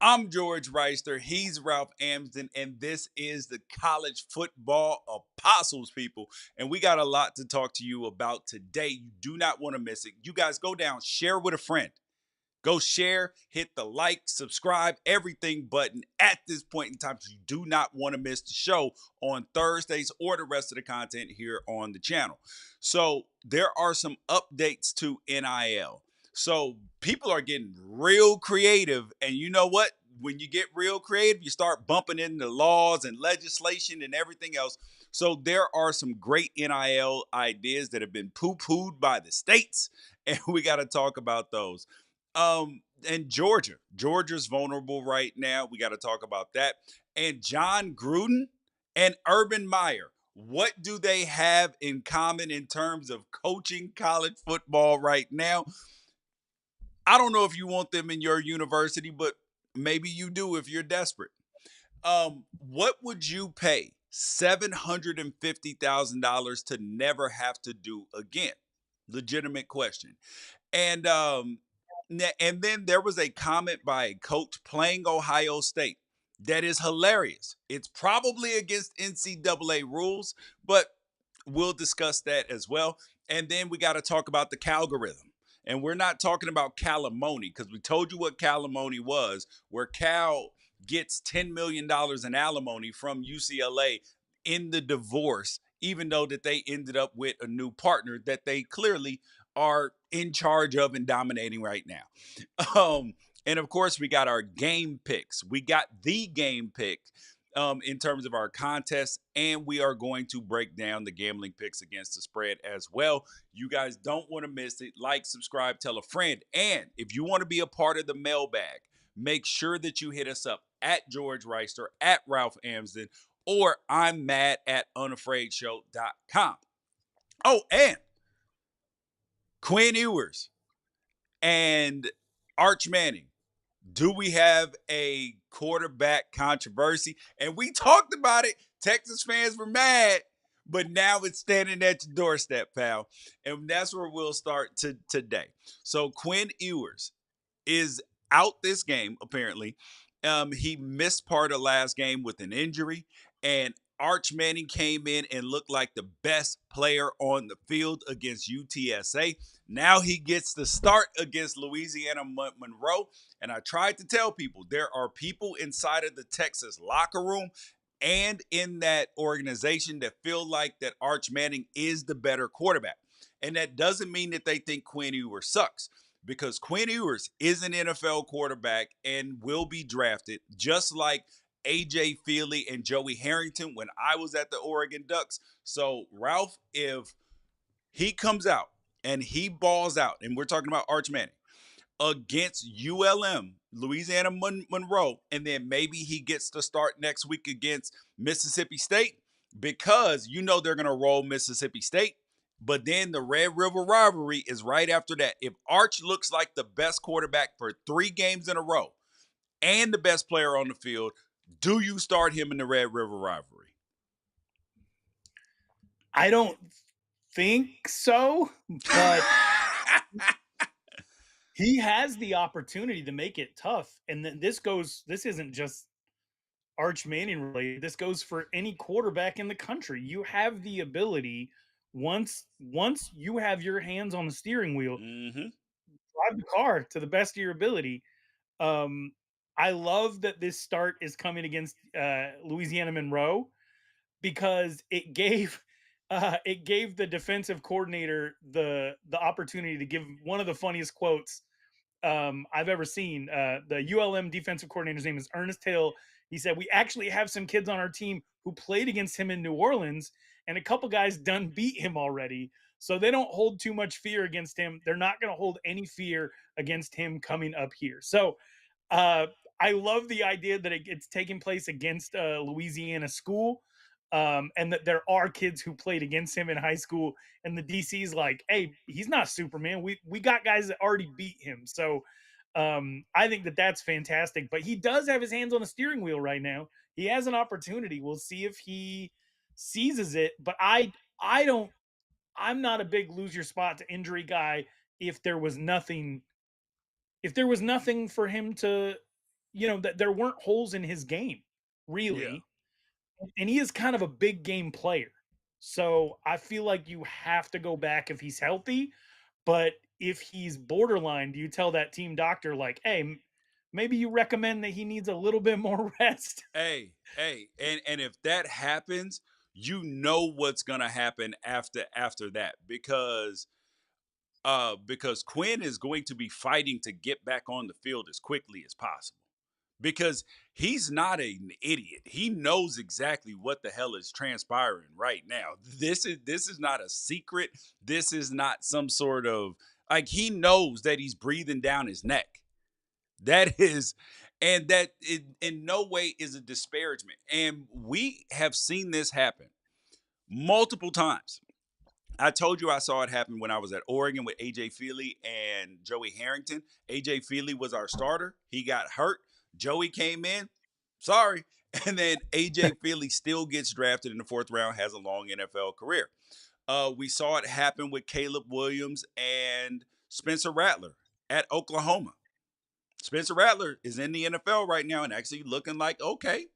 I'm George Wrighster. He's Ralph Amsden, and this is the College Football Apostles, people. And we got a lot to talk to you about today. You do not want to miss it. You guys go down, share with a friend. Go share, hit the like, subscribe, everything button at this point in time. You do not want to miss the show on Thursdays or the rest of the content here on the channel. So there are some updates to NIL. So people are getting real creative. And you know what? When you get real creative, you start bumping into laws and legislation and everything else. So there are some great NIL ideas that have been poo-pooed by the states, and we got to talk about those. And Georgia's vulnerable right now. We got to talk about that. And John Gruden and Urban Meyer, what do they have in common in terms of coaching college football right now? I don't know if you want them in your university, but maybe you do if you're desperate. What would you pay $750,000 to never have to do again? Legitimate question. And and then there was a comment by a coach playing Ohio State that is hilarious. It's probably against NCAA rules, but we'll discuss that as well. And then we got to talk about the Calgorithm. And we're not talking about calimony because we told you what calimony was, where Cal gets $10 million in alimony from UCLA in the divorce, even though that they ended up with a new partner that they clearly are in charge of and dominating right now. And of course, we got our game picks. We got the game pick in terms of our contest, and we are going to break down the gambling picks against the spread as well. You guys don't want to miss it. Like, subscribe, tell a friend. And if you want to be a part of the mailbag, make sure that you hit us up at George Wrighster, at Ralph Amsden, or I'm mad at unafraidshow.com. Oh, and Quinn Ewers and Arch Manning. Do we have a quarterback controversy? And we talked about it. Texas fans were mad, but now it's standing at your doorstep, pal. And that's where we'll start today. So Quinn Ewers is out this game, apparently. He missed part of last game with an injury, and Arch Manning came in and looked like the best player on the field against UTSA. Now he gets the start against Louisiana Monroe. And I tried to tell people there are people inside of the Texas locker room and in that organization that feel like that Arch Manning is the better quarterback. And that doesn't mean that they think Quinn Ewers sucks, because Quinn Ewers is an NFL quarterback and will be drafted just like AJ Feely and Joey Harrington when I was at the Oregon Ducks. So, Ralph, if he comes out and he balls out, and we're talking about Arch Manning, against ULM, Louisiana Monroe, and then maybe he gets to start next week against Mississippi State, because you know they're going to roll Mississippi State. But then the Red River rivalry is right after that. If Arch looks like the best quarterback for 3 games in a row and the best player on the field, do you start him in the Red River rivalry? I don't think so, but he has the opportunity to make it tough. And then this isn't just Arch Manning related. This goes for any quarterback in the country. You have the ability, once you have your hands on the steering wheel, drive the car to the best of your ability. Um, I love that this start is coming against Louisiana Monroe, because it gave the defensive coordinator the opportunity to give one of the funniest quotes I've ever seen. The ULM defensive coordinator's name is Ernest Hill. He said, "We actually have some kids on our team who played against him in New Orleans, and a couple guys done beat him already. So they don't hold too much fear against him. They're not going to hold any fear against him coming up here." So uh, I love the idea that it's taking place against a Louisiana school, and that there are kids who played against him in high school. And the DC's like, "Hey, he's not Superman. We got guys that already beat him." So I think that that's fantastic. But he does have his hands on the steering wheel right now. He has an opportunity. We'll see if he seizes it. But I don't. I'm not a big lose your spot to injury guy. If there was nothing for him to that there weren't holes in his game, Yeah. really. And he is kind of a big game player. So I feel like you have to go back if he's healthy. But if he's borderline, do you tell that team doctor, like, hey, maybe you recommend that he needs a little bit more rest? Hey, and if that happens, you know what's gonna happen after that because Quinn is going to be fighting to get back on the field as quickly as possible. Because he's not an idiot. He knows exactly what the hell is transpiring right now. This is not a secret. This is not some sort of like he knows that he's breathing down his neck. That is, and that in no way is a disparagement. And we have seen this happen multiple times. I told you I saw it happen when I was at Oregon with AJ Feely and Joey Harrington. AJ Feely was our starter. He got hurt. Joey came in. Sorry. And then AJ Feely still gets drafted in the fourth round, has a long NFL career. We saw it happen with Caleb Williams and Spencer Rattler at Oklahoma. Spencer Rattler is in the NFL right now and actually looking like, okay,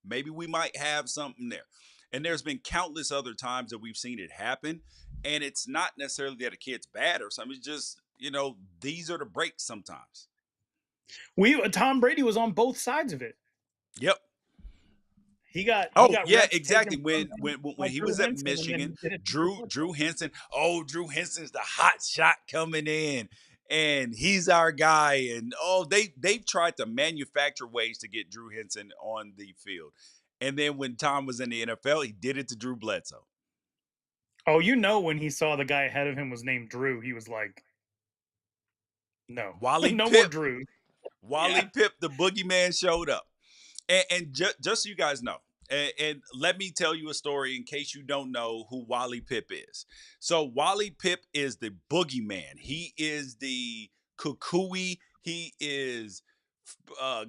maybe we might have something there. And there's been countless other times that we've seen it happen. And it's not necessarily that a kid's bad or something. It's just, these are the breaks sometimes. Tom Brady was on both sides of it. Yep. He got Yeah, reps exactly. taken from When him when when by he Drew was at Henson, and then Michigan, he did it to Drew Henson. Oh, Drew Henson's the hot shot coming in, and he's our guy. And they've tried to manufacture ways to get Drew Henson on the field. And then when Tom was in the NFL, he did it to Drew Bledsoe. Oh, when he saw the guy ahead of him was named Drew, he was like, no, Wally no more Pipp, Drew. Wally Yeah. Pipp, the boogeyman showed up. And just so you guys know, and let me tell you a story in case you don't know who Wally Pipp is. So Wally Pipp is the boogeyman. He is the kukui. He is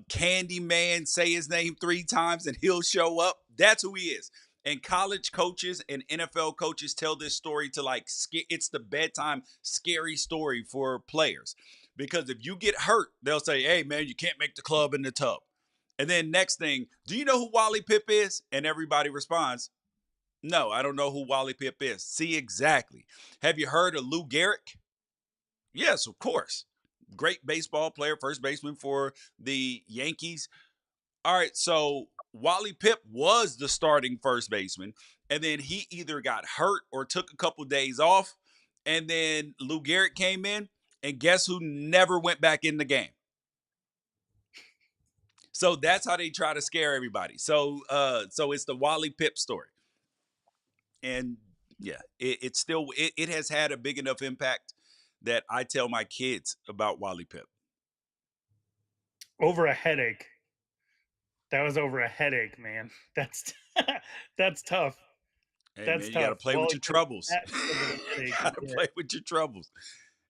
Candyman. Say his name 3 times and he'll show up. That's who he is. And college coaches and NFL coaches tell this story to it's the bedtime scary story for players. Because if you get hurt, they'll say, hey, man, you can't make the club in the tub. And then next thing, do you know who Wally Pipp is? And everybody responds, no, I don't know who Wally Pipp is. See, exactly. Have you heard of Lou Gehrig? Yes, of course. Great baseball player, first baseman for the Yankees. All right, so Wally Pipp was the starting first baseman, and then he either got hurt or took a couple days off, and then Lou Gehrig came in, and guess who never went back in the game? So that's how they try to scare everybody. So it's the Wally Pipp story, and yeah, it has had a big enough impact that I tell my kids about Wally Pipp. Over a headache. That was over a headache, man. That's tough. Hey That's man, you got to tough. play with Wally your Pipp troubles. sat because of a You headache. got to play with your troubles.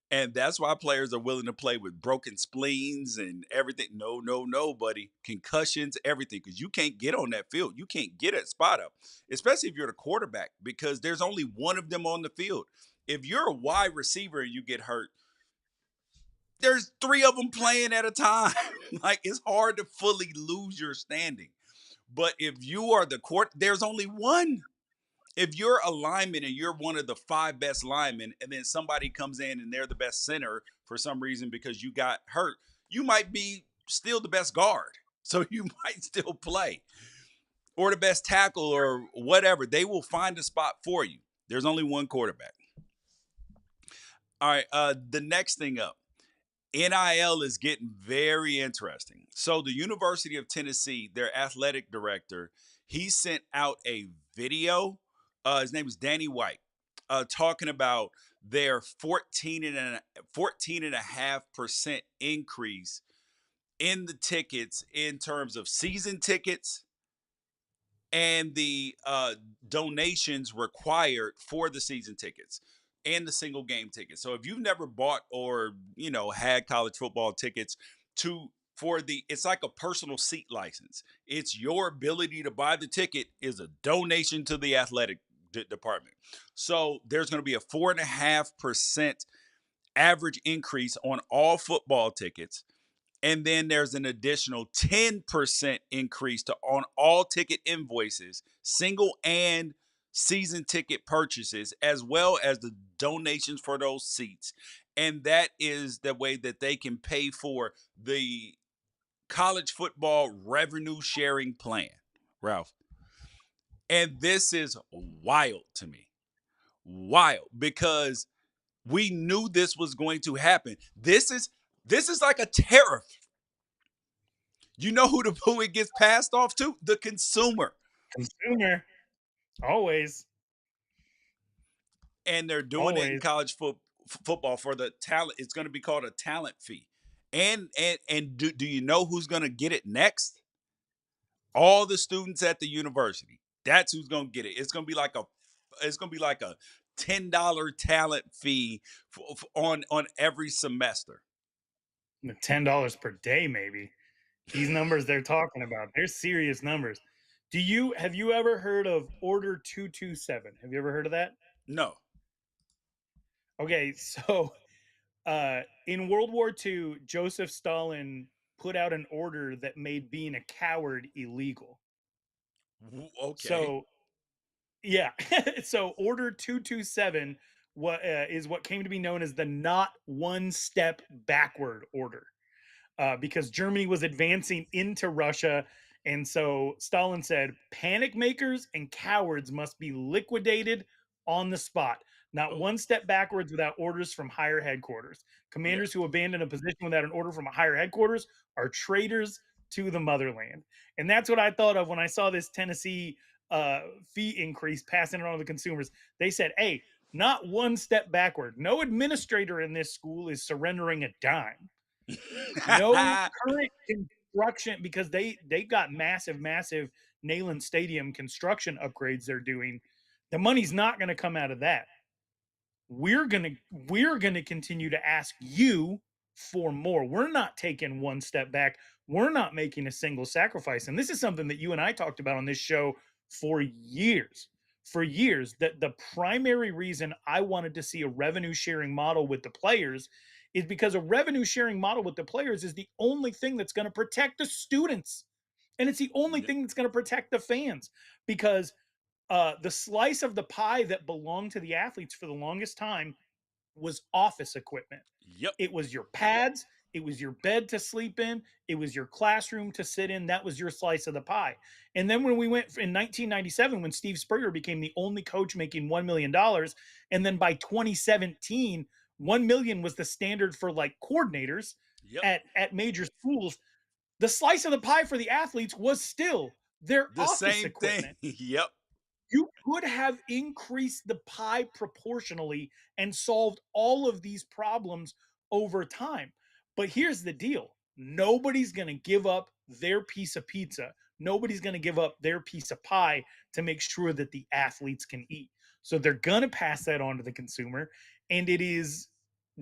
And that's why players are willing to play with broken spleens and everything. No, no, no, buddy. Concussions, everything. Because you can't get on that field. You can't get that spot up, especially if you're the quarterback, because there's only one of them on the field. If you're a wide receiver and you get hurt, there's 3 of them playing at a time. Like it's hard to fully lose your standing. But if you are the court, there's only one. If you're a lineman and you're one of the 5 best linemen, and then somebody comes in and they're the best center for some reason because you got hurt, you might be still the best guard. So you might still play, or the best tackle or whatever. They will find a spot for you. There's only one quarterback. All right. The next thing up, NIL is getting very interesting. So the University of Tennessee, their athletic director, he sent out a video. His name is Danny White, talking about their 14.5% increase in the tickets in terms of season tickets and the donations required for the season tickets and the single game tickets. So if you've never bought or had college football tickets to for the it's like a personal seat license. It's your ability to buy the ticket is a donation to the athletic department. So there's going to be a 4.5% average increase on all football tickets And then there's an additional 10% increase on all ticket invoices, single and season ticket purchases, as well as the donations for those seats. And that is the way that they can pay for the college football revenue sharing plan, Ralph. And this is wild to me. Wild, because we knew this was going to happen. This is like a tariff. You know who it gets passed off to? The consumer. Consumer, always, And they're doing it in always. college football for the talent. It's going to be called a talent fee. And do you know who's going to get it next? All the students at the university. That's who's going to get it. It's going to be like a $10 talent fee on every semester. $10 per day, maybe. These numbers they're talking about, they're serious numbers. Have you ever heard of Order 227? Have you ever heard of that? No. Okay, so in World War II, Joseph Stalin put out an order that made being a coward illegal. Okay. So yeah, so Order 227 is what came to be known as the not one step backward order. Because Germany was advancing into Russia. And so Stalin said, panic makers and cowards must be liquidated on the spot. Not Oh, one step backwards without orders from higher headquarters. yeah. Commanders who abandon a position without an order from a higher headquarters are traitors to the motherland. And that's what I thought of when I saw this Tennessee fee increase passing it on to the consumers. They said, hey, not one step backward. No administrator in this school is surrendering a dime. No current construction, because they got massive Neyland Stadium construction upgrades they're doing. The money's not going to come out of that. We're going to continue to ask you for more. We're not taking one step back. We're not making a single sacrifice. And this is something that you and I talked about on this show for years. For years, that the primary reason I wanted to see a revenue sharing model with the players is because a revenue sharing model with the players is the only thing that's going to protect the students. And it's the only Yep. thing that's going to protect the fans, because the slice of the pie that belonged to the athletes for the longest time was office equipment. Yep. It was your pads, it was your bed to sleep in, it was your classroom to sit in. That was your slice of the pie. And then when we went in 1997, when Steve Spurrier became the only coach making $1 million, and then by 2017, 1 million was the standard for like coordinators Yep. at major schools. The slice of the pie for the athletes was still their The office same thing. equipment. Yep. You could have increased the pie proportionally and solved all of these problems over time. But here's the deal: nobody's going to give up their piece of pizza. Nobody's going to give up their piece of pie to make sure that the athletes can eat. So they're going to pass that on to the consumer. And it is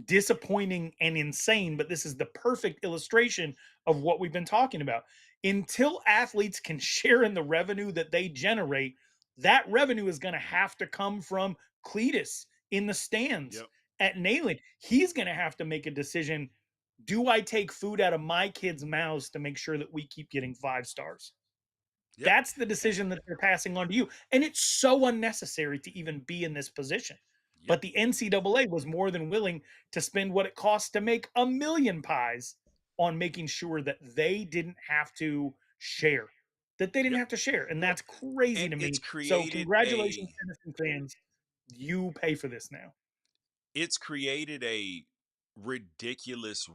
disappointing and insane, but this is the perfect illustration of what we've been talking about. Until athletes can share in the revenue that they generate, that revenue is going to have to come from Cletus in the stands Yep. at Nayland. He's going to have to make a decision. Do I take food out of my kids' mouths to make sure that we keep getting 5 stars? Yep. That's the decision that they're passing on to you. And it's so unnecessary to even be in this position. Yep. But the NCAA was more than willing to spend what it costs to make a million pies on making sure that they didn't have to share. That they didn't Yep. have to share. And Well, that's crazy and to it's me. So created congratulations, a Tennessee fans. You pay for this now. it's created a ridiculous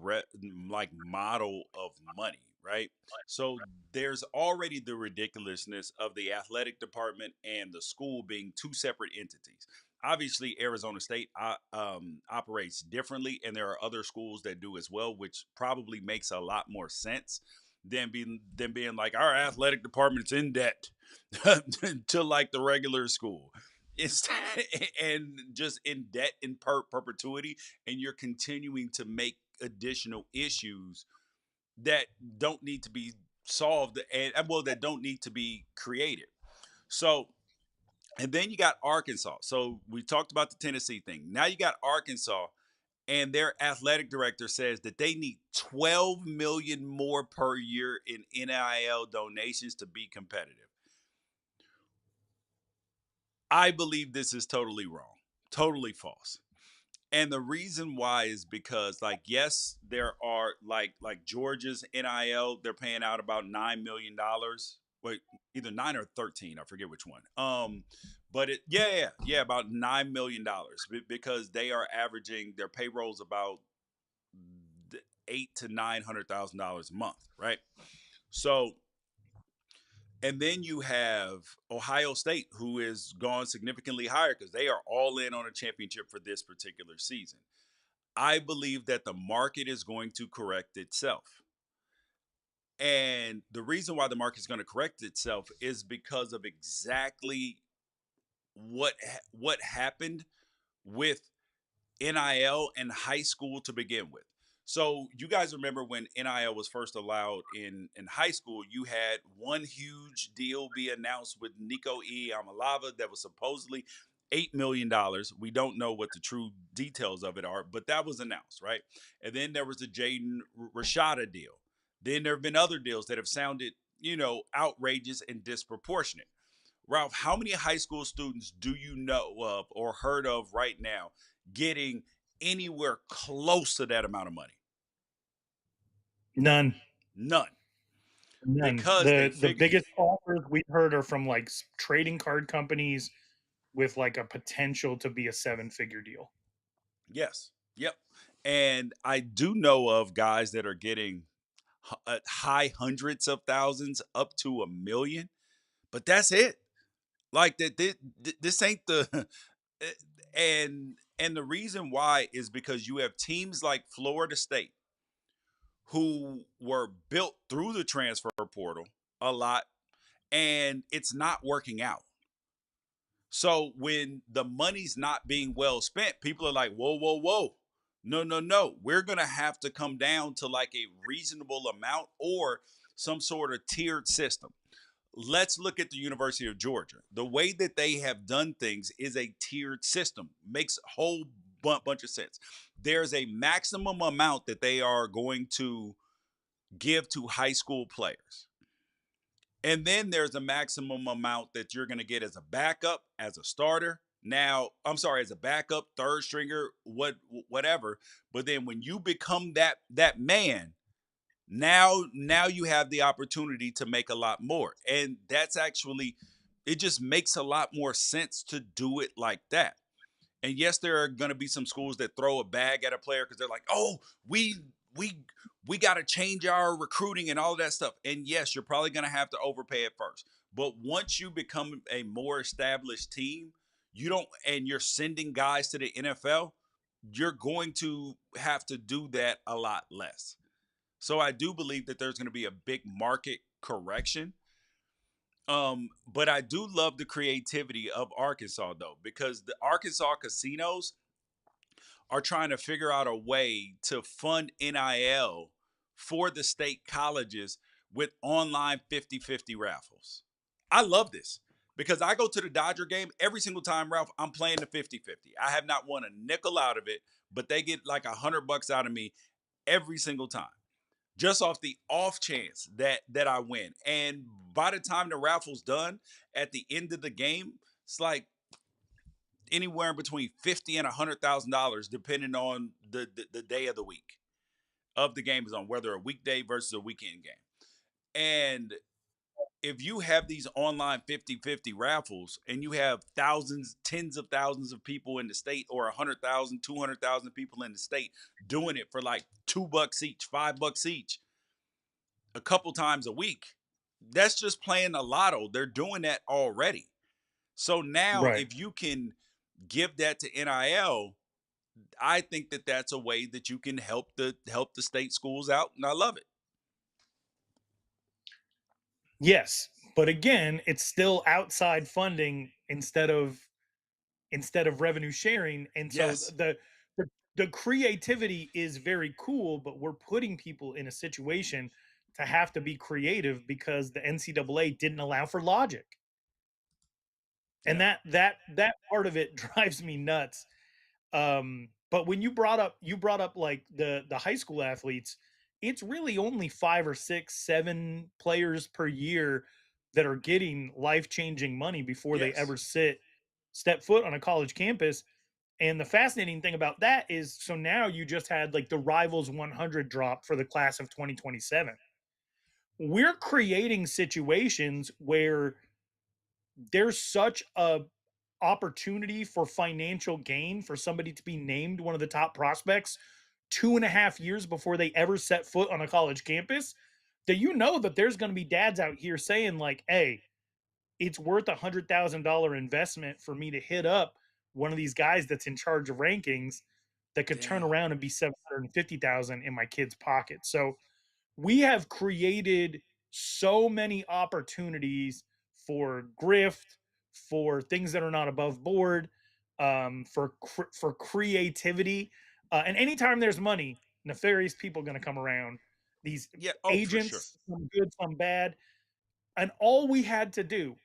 like model of money, right? So there's already the ridiculousness of the athletic department and the school being two separate entities. Obviously, Arizona State operates differently, and there are other schools that do as well, which probably makes a lot more sense than being like our athletic department's in debt to like the regular school. It's and just in debt in perpetuity, and you're continuing to make additional issues that don't need to be solved, and well, that don't need to be created. So, and then you got Arkansas. So we talked about the Tennessee thing. Now you got Arkansas, and their athletic director says that they need 12 million more per year in NIL donations to be competitive. I believe this is totally wrong, totally false. And the reason why is because, like, yes, there are like Georgia's NIL, they're paying out about $9 million. Wait, either 9 or 13, I forget which one. But yeah, about $9 million because they are averaging their payrolls about $800,000 to $900,000 a month, right? So, and then you have Ohio State, who is gone significantly higher because they are all in on a championship for this particular season. I believe that the market is going to correct itself. And the reason why the market is going to correct itself is because of exactly what happened with NIL in high school to begin with. So you guys remember when NIL was first allowed in high school, you had one huge deal be announced with Nico Amalava that was supposedly $8 million. We don't know what the true details of it are, but that was announced, right? And then there was the Jaden Rashada deal. Then there have been other deals that have sounded, outrageous and disproportionate. Ralph, how many high school students do you know of or heard of right now getting anywhere close to that amount of money? None. None. None. Because they The figure, biggest offers we've heard are from like trading card companies with like a potential to be a 7-figure deal. yes, yep. And I do know of guys that are getting high hundreds of thousands up to $1 million, but that's it. Like that, this ain't the, and the reason why is because you have teams like Florida State who were built through the transfer portal a lot, and it's not working out. So when the money's not being well spent, people are like, whoa, whoa, whoa. No, no, no. We're going to have to come down to like a reasonable amount or some sort of tiered system. Let's look at the University of Georgia. The way that they have done things is a tiered system. Makes a whole bunch of sense. There's a maximum amount that they are going to give to high school players. And then there's a maximum amount that you're going to get as a backup, as a starter. Now, I'm sorry, as a backup, third stringer, whatever. But then when you become that man, now you have the opportunity to make a lot more. And that's actually, it just makes a lot more sense to do it like that. And yes, there are going to be some schools that throw a bag at a player because they're like, "Oh, we we we got to change our recruiting and all of that stuff." And yes, you're probably going to have to overpay at first. But once you become a more established team, you don't, and you're sending guys to the NFL, you're going to have to do that a lot less. So I do believe that there's going to be a big market correction. But I do love the creativity of Arkansas though, because the Arkansas casinos are trying to figure out a way to fund NIL for the state colleges with online 50-50 raffles. I love this because I go to the Dodger game every single time, Ralph, I'm playing the 50-50. I have not won a nickel out of it, but they get like $100 out of me every single time just off the off chance that I win. And by the time the raffle's done, at the end of the game, it's like anywhere in between $50 and $100,000, depending on the day of the week of the game is on, whether a weekday versus a weekend game. And if you have these online 50-50 raffles and you have thousands, tens of thousands of people in the state, or 100,000, 200,000 people in the state doing it for like $2 each, $5 each, a couple times a week, that's just playing a lotto. They're doing that already. So now Right. if you can give that to NIL, I think that that's a way that you can help the state schools out, and I love it. Yes, but again, it's still outside funding instead of revenue sharing, and so Yes. the creativity is very cool, but we're putting people in a situation to have to be creative because the NCAA didn't allow for logic. And Yeah. that part of it drives me nuts. But when you brought up like the high school athletes, it's really only 5 or 6, 7 players per year that are getting life-changing money before they Yes. ever step foot on a college campus. And the fascinating thing about that is so now you just had like the Rivals 100 drop for the class of 2027. We're creating situations where there's such a opportunity for financial gain for somebody to be named one of the top prospects 2.5 years before they ever set foot on a college campus, that you know that there's going to be dads out here saying like, hey, it's worth $100,000 investment for me to hit up one of these guys that's in charge of rankings that could turn Damn. around and be 750,000 in my kid's pocket. So we have created so many opportunities for grift, for things that are not above board, for creativity, and anytime there's money, nefarious people are going to come around. These Yeah. Oh, for sure. agents, some good, some bad, and all we had to do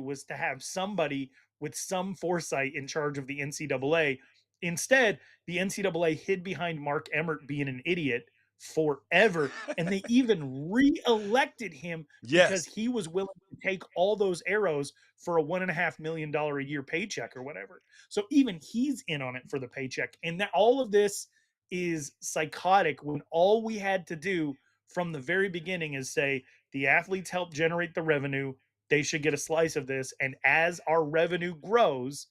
was to have somebody with some foresight in charge of the NCAA. Instead, the NCAA hid behind Mark Emmert being an idiot forever, and they even re-elected him because Yes. he was willing to take all those arrows for a $1.5 million a year paycheck or whatever. So even he's in on it for the paycheck, and that all of this is psychotic when all we had to do from the very beginning is say the athletes help generate the revenue. They should get a slice of this. And as our revenue grows,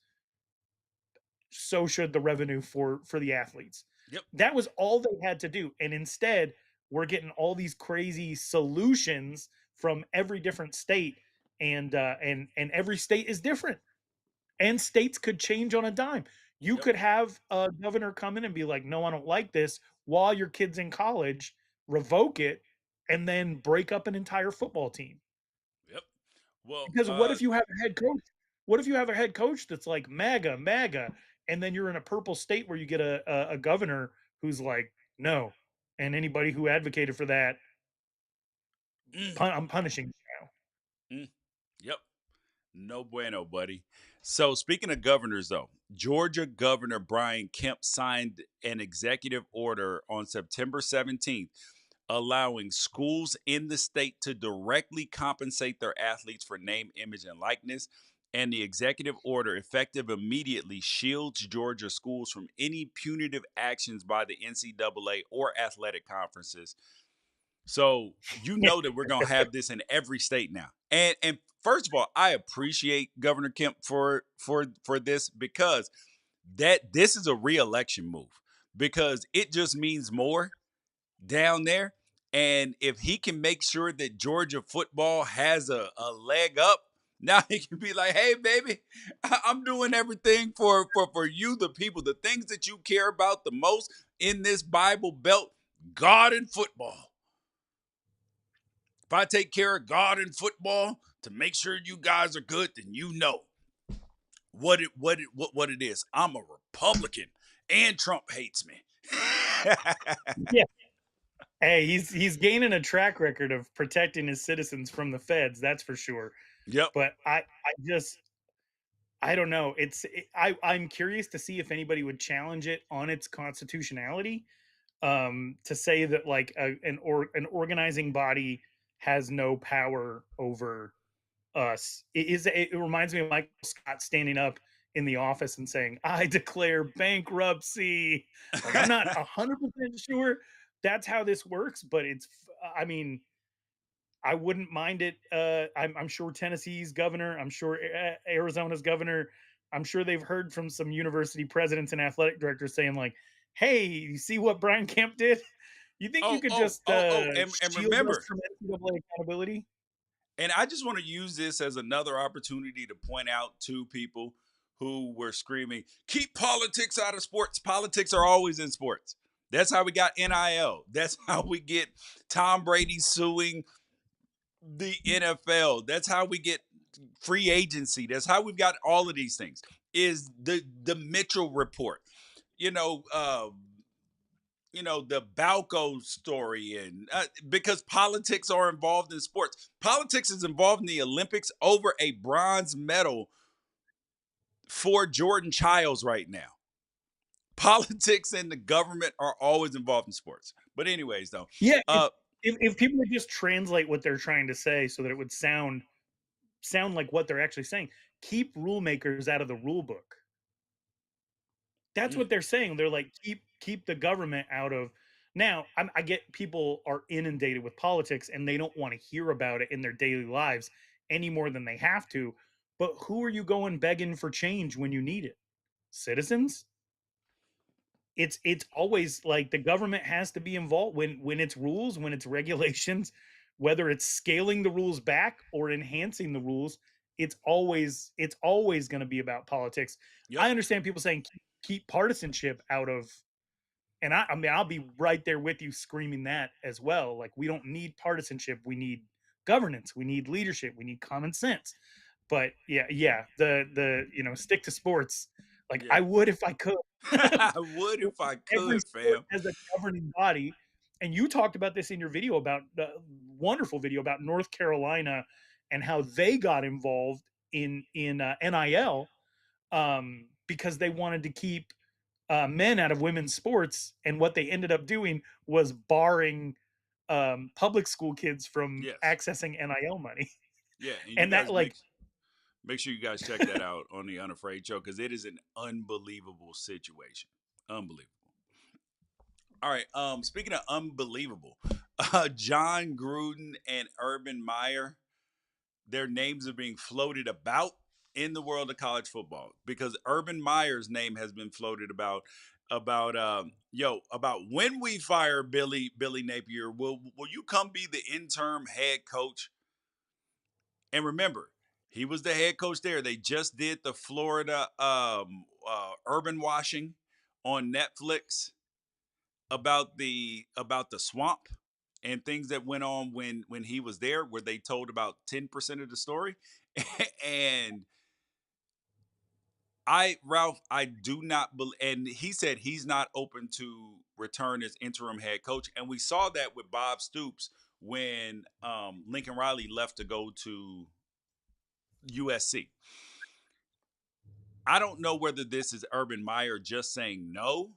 so should the revenue for the athletes. Yep. That was all they had to do. And instead, we're getting all these crazy solutions from every different state, and every state is different. And states could change on a dime. You Yep. could have a governor come in and be like, "No, I don't like this," while your kid's in college, revoke it, and then break up an entire football team. Yep. Well, Because what if you have a head coach? What if you have a head coach that's like MAGA, MAGA, and then you're in a purple state where you get a governor who's like, no, and anybody who advocated for that, mm, I'm punishing you now. mm, yep. No bueno, buddy. So, speaking of governors, though, Georgia Governor Brian Kemp signed an executive order on September 17th allowing schools in the state to directly compensate their athletes for name, image, and likeness. And the executive order, effective immediately, shields Georgia schools from any punitive actions by the NCAA or athletic conferences. So you know that we're gonna have this in every state now. And first of all, I appreciate Governor Kemp for this because that this is a reelection move because it just means more down there. And if he can make sure that Georgia football has a leg up, now he can be like, hey, baby, I'm doing everything for you, the people, the things that you care about the most in this Bible Belt, God and football. If I take care of God and football to make sure you guys are good, then you know what it is. I'm a Republican and Trump hates me. Yeah. Hey, he's gaining a track record of protecting his citizens from the feds, that's for sure. Yep. But I just I don't know. I'm curious to see if anybody would challenge it on its constitutionality, to say that like an organizing body has no power over us. It reminds me of Michael Scott standing up in the office and saying, "I declare bankruptcy." Like I'm not 100% sure that's how this works, but I mean, I wouldn't mind it. I'm sure Tennessee's governor, I'm sure Arizona's governor, I'm sure they've heard from some university presidents and athletic directors saying like, "Hey, you see what Brian Kemp did? You think you Oh, could oh, just oh, oh, and shield us remember, from NCAA accountability?" and I just want to use this as another opportunity to point out to people who were screaming, keep politics out of sports. Politics are always in sports. That's how we got NIL. That's how we get Tom Brady suing the NFL. That's how we get free agency. That's how we've got all of these things. Is the Mitchell report. You know, the Balco story, and because politics are involved in sports. Politics is involved in the Olympics over a bronze medal for Jordan Childs right now. Politics and the government are always involved in sports. But anyways, though, Yeah, uh, if people would just translate what they're trying to say so that it would sound like what they're actually saying. Keep rule makers out of the rule book. That's mm, what they're saying. They're like, keep the government out of. Now, I get people are inundated with politics and they don't want to hear about it in their daily lives any more than they have to. But who are you going begging for change when you need it? Citizens? It's always like the government has to be involved when it's rules, when it's regulations, whether it's scaling the rules back or enhancing the rules, it's always going to be about politics. yep, I understand people saying keep partisanship out of, and I mean I'll be right there with you screaming that as well. Like we don't need partisanship, we need governance, we need leadership, we need common sense. But yeah, the stick to sports. Like yeah. I would if I could. I would if I Every could, sport fam. has a governing body, and you talked about this in your video about wonderful video about North Carolina and how they got involved in NIL because they wanted to keep men out of women's sports, and what they ended up doing was barring public school kids from Yes, accessing NIL money, yeah, and you and that guys like make sure you guys check that out on the Unafraid show because it is an unbelievable situation. Unbelievable. All right. Speaking of unbelievable, John Gruden and Urban Meyer, their names are being floated about in the world of college football because Urban Meyer's name has been floated about when we fire Billy Napier, will you come be the interim head coach? And remember, he was the head coach there. They just did the Florida urban washing on Netflix about the swamp and things that went on when he was there, where they told about 10% of the story. And Ralph, I do not believe, and he said he's not open to return as interim head coach. And we saw that with Bob Stoops when Lincoln Riley left to go to USC. I don't know whether this is Urban Meyer just saying no,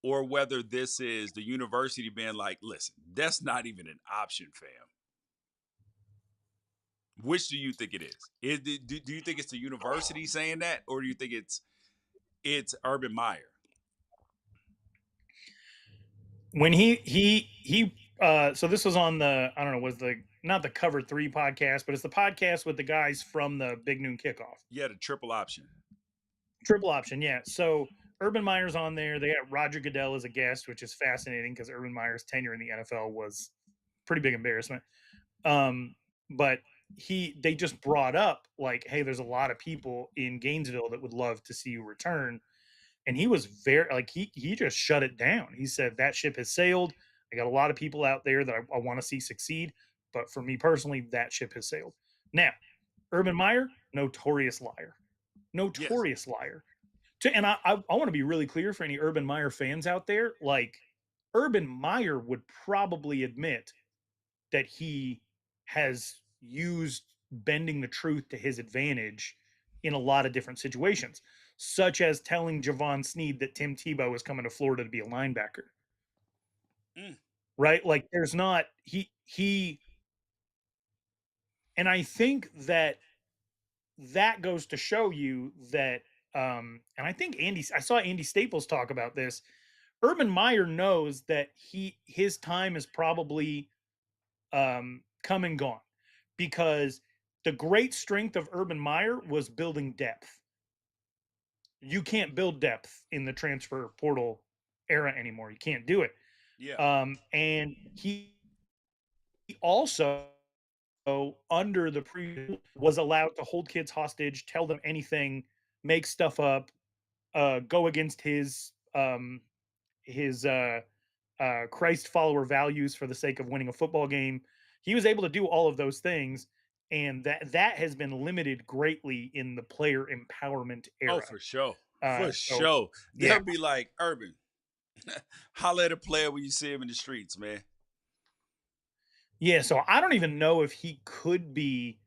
or whether this is the university being like, listen, that's not even an option, fam. Which do you think it is? Do you think it's the university saying that, or do you think it's Urban Meyer? when he so this was on the, I don't know, was the not the Cover 3 podcast, but it's the podcast with the guys from the Big Noon Kickoff. Yeah, the triple option. Triple option, yeah. So Urban Meyer's on there. They got Roger Goodell as a guest, which is fascinating because Urban Meyer's tenure in the NFL was pretty big embarrassment. But they just brought up like, hey, there's a lot of people in Gainesville that would love to see you return. And he was very like he just shut it down. He said that ship has sailed. I got a lot of people out there that I want to see succeed, but for me personally, that ship has sailed. Now, Urban Meyer, notorious liar, Yes. notorious liar. And I want to be really clear for any Urban Meyer fans out there. Like, Urban Meyer would probably admit that he has used bending the truth to his advantage in a lot of different situations, such as telling Javon Sneed that Tim Tebow is coming to Florida to be a linebacker. Mm, Right? Like, there's not he, and I think that goes to show you that, and I think I saw Andy Staples talk about this. Urban Meyer knows that his time is probably come and gone, because the great strength of Urban Meyer was building depth. You can't build depth in the transfer portal era anymore. You can't do it. yeah. And he also, under the was allowed to hold kids hostage, tell them anything, make stuff up, go against his Christ follower values for the sake of winning a football game. He was able to do all of those things, and that has been limited greatly in the player empowerment Oh, era. for sure. Uh, For so sure. yeah, They'll be like, Urban, holla at a player when you see him in the streets, man. yeah. So I don't even know if he could be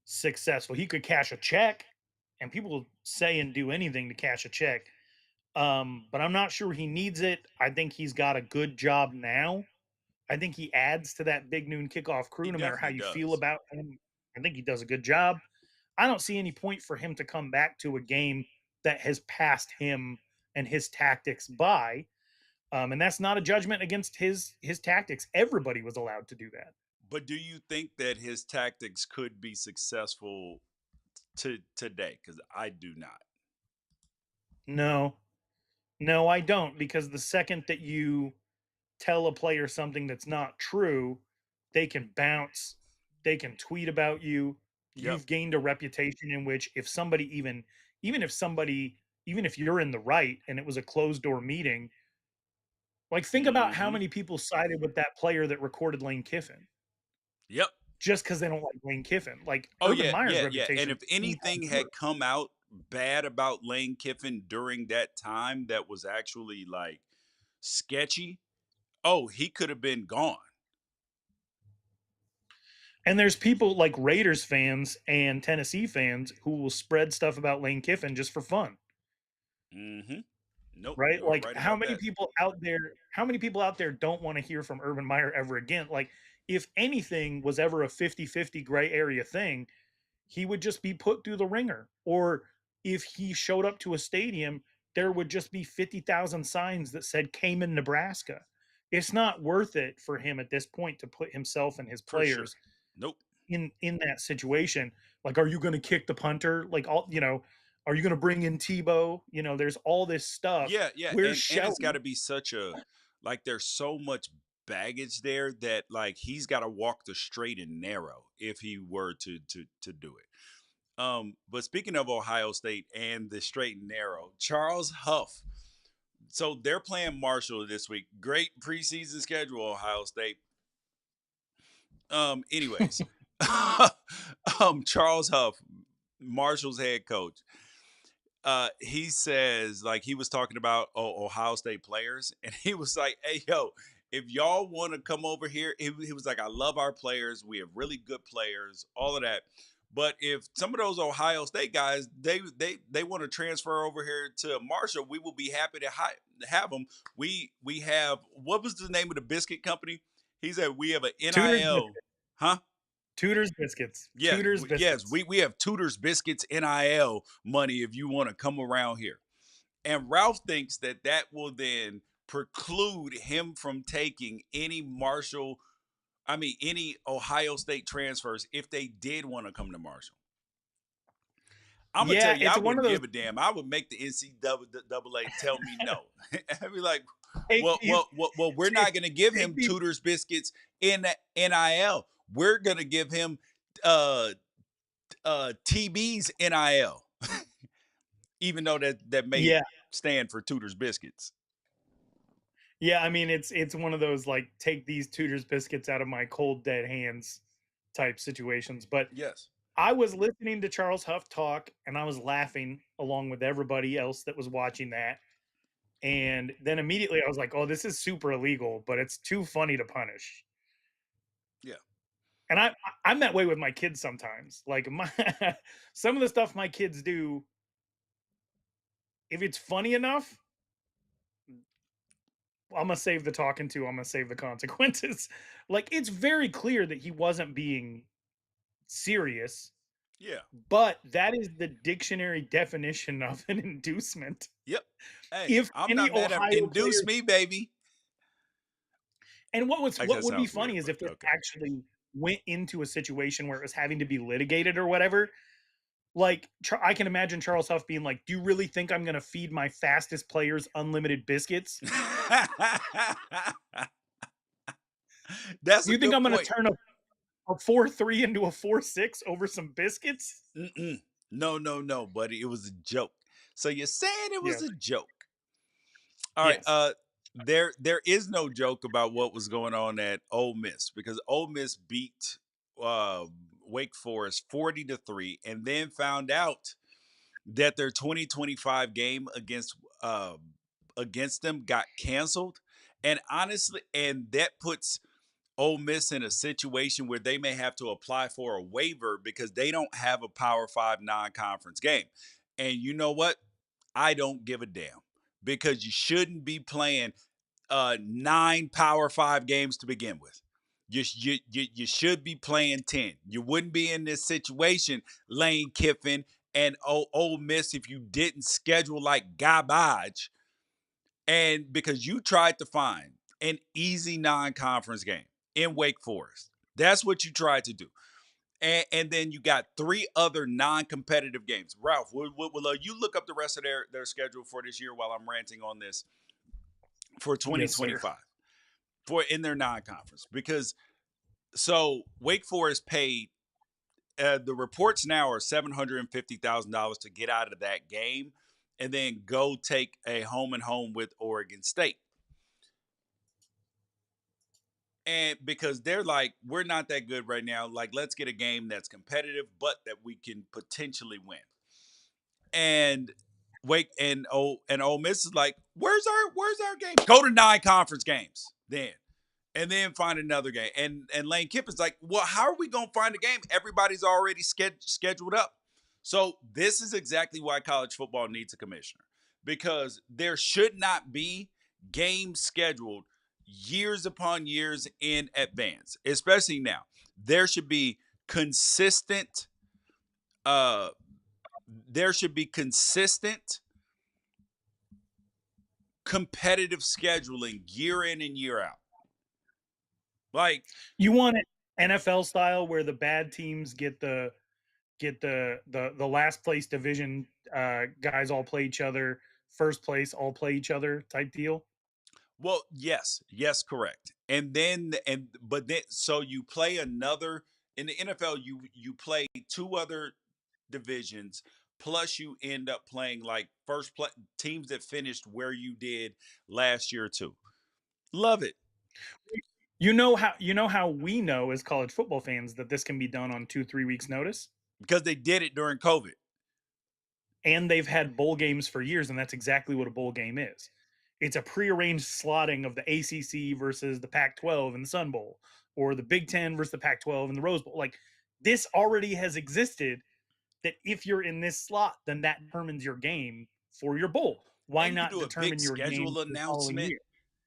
successful. He could cash a check, and people say and do anything to cash a check. But I'm not sure he needs it. I think he's got a good job now. I think he adds to that big noon kickoff crew, He no matter how definitely you feel does. about him. I think he does a good job. I don't see any point for him to come back to a game that has passed him and his tactics by. And that's not a judgment against his tactics. Everybody was allowed to do that. But do you think that his tactics could be successful today? Because I do not. No, no, I don't. Because the second that you tell a player something that's not true, they can bounce, they can tweet about you. Yep. You've gained a reputation in which if somebody even if you're in the right and it was a closed door meeting, like think about how Mm-hmm. many people sided with that player that recorded Lane Kiffin Yep. just because they don't like Lane Kiffin. Like Oh Urban yeah, Meyer's yeah, yeah. And reputation if anything worse. had come out bad about Lane Kiffin during that time that was actually like sketchy, oh, he could have been gone. And there's people like Raiders fans and Tennessee fans who will spread stuff about Lane Kiffin just for fun. Mm-hmm. Nope, Right? you are Like right about that. how many people out there don't want to hear from Urban Meyer ever again? Like if anything was ever a 50-50 gray area thing, he would just be put through the ringer. Or if he showed up to a stadium, there would just be 50,000 signs that said Cayman, Nebraska. It's not worth it for him at this point to put himself and his For sure. players Nope. in that situation. Like, are you going to kick the punter? Like, are you going to bring in Tebow? There's all this stuff. Yeah, yeah. Where's And it's Shelly? gotta be such a like there's so much baggage there that like he's gotta walk the straight and narrow if he were to do it. But speaking of Ohio State and the straight and narrow, Charles Huff. So they're playing Marshall this week. Great preseason schedule, Ohio State. Anyways, Charles Huff, Marshall's head coach. He says like he was talking about Ohio State players, and he was like, "Hey, yo, if y'all want to come over here," he was like, "I love our players. We have really good players, all of that. But if some of those Ohio State guys they want to transfer over here to Marshall, we will be happy to have them. We have what was the name of the biscuit company? He said we have an Tudor's NIL, biscuits. huh? Tudor's biscuits. Yes, Tudor's yes, biscuits. we have Tudor's Biscuits NIL money if you want to come around here." And Ralph thinks that that will then preclude him from taking any Ohio State transfers if they did want to come to Marshall. I'm gonna tell Yeah, you, I it's one of wouldn't those. give a damn. I would make the NCAA tell me no. I'd be like, Hey, well, we're not gonna give take him these. Tudor's Biscuits in NIL. We're gonna give him uh TB's NIL, even though that may Yeah, stand for Tudor's Biscuits. yeah. I mean, it's one of those like take these Tudor's biscuits out of my cold dead hands type situations. But Yes. I was listening to Charles Huff talk, and I was laughing along with everybody else that was watching that. And then immediately I was like, "Oh, this is super illegal, but it's too funny to punish." Yeah. And I'm that way with my kids sometimes. Like my some of the stuff my kids do, if it's funny enough, I'm gonna save the talking to. I'm gonna save the consequences. Like it's very clear that he wasn't being serious, Yeah. but that is the dictionary definition of an inducement. Yep. Hey, If I'm any not mad at Ohio induce players, me, baby. and Like what that would be sounds weird, funny is but if this okay. actually went into a situation where it was having to be litigated or whatever. Like I can imagine Charles Huff being like, "Do you really think I'm going to feed my fastest players unlimited biscuits? That's Do a you think good I'm going to point. turn a 4-3 into a 4-6 over some biscuits?" Mm-mm. No, no, no, buddy. It was a joke. So you're saying it was Yes. a joke. All right. Yes. There is no joke about what was going on at Ole Miss because Ole Miss beat uh Wake Forest 40-3 and then found out that their 2025 game against them got canceled. And honestly, and that puts Ole Miss in a situation where they may have to apply for a waiver because they don't have a Power Five non-conference game. And you know what? I don't give a damn because you shouldn't be playing 9 Power 5 games to begin with. You should be playing 10. You wouldn't be in this situation, Lane Kiffin and Ole Miss, if you didn't schedule like garbage, and because you tried to find an easy non-conference game in Wake Forest. That's what you tried to do. And then you got 3 other non-competitive games. Ralph, will you look up the rest of their schedule for this year while I'm ranting on this for Yes, sir. 2025 for in their non-conference? Because so Wake Forest paid the reports now are $750,000 to get out of that game and then go take a home and home with Oregon State. And because they're like, we're not that good right now. Like, let's get a game that's competitive, but that we can potentially win. And Wake and Ole Miss is like, where's our game? Go to 9 conference games then, and then find another game. And Lane Kiffin's like, well, how are we gonna find a game? Everybody's already scheduled up. So this is exactly why college football needs a commissioner, because there should not be games scheduled years upon years in advance, especially now. There should be consistent uh there should be consistent competitive scheduling year in and year out. Like, You want it NFL style where the bad teams get the last place division guys all play each other, first place all play each other type deal. well, yes, correct. But then so you play another in the NFL. You play 2 other divisions, plus you end up playing like teams that finished where you did last year too. Love it. You know how we know as college football fans that this can be done on 2-3 weeks notice, Because they did it during COVID. and they've had bowl games for years, and that's exactly what a bowl game is. It's a prearranged slotting of the ACC versus the Pac-12 and the Sun Bowl, or the Big Ten versus the Pac-12 and the Rose Bowl. Like, this already has existed. That if you're in this slot, then that determines your game for your bowl. Why And you can not do a big determine your game schedule for the following announcement. year?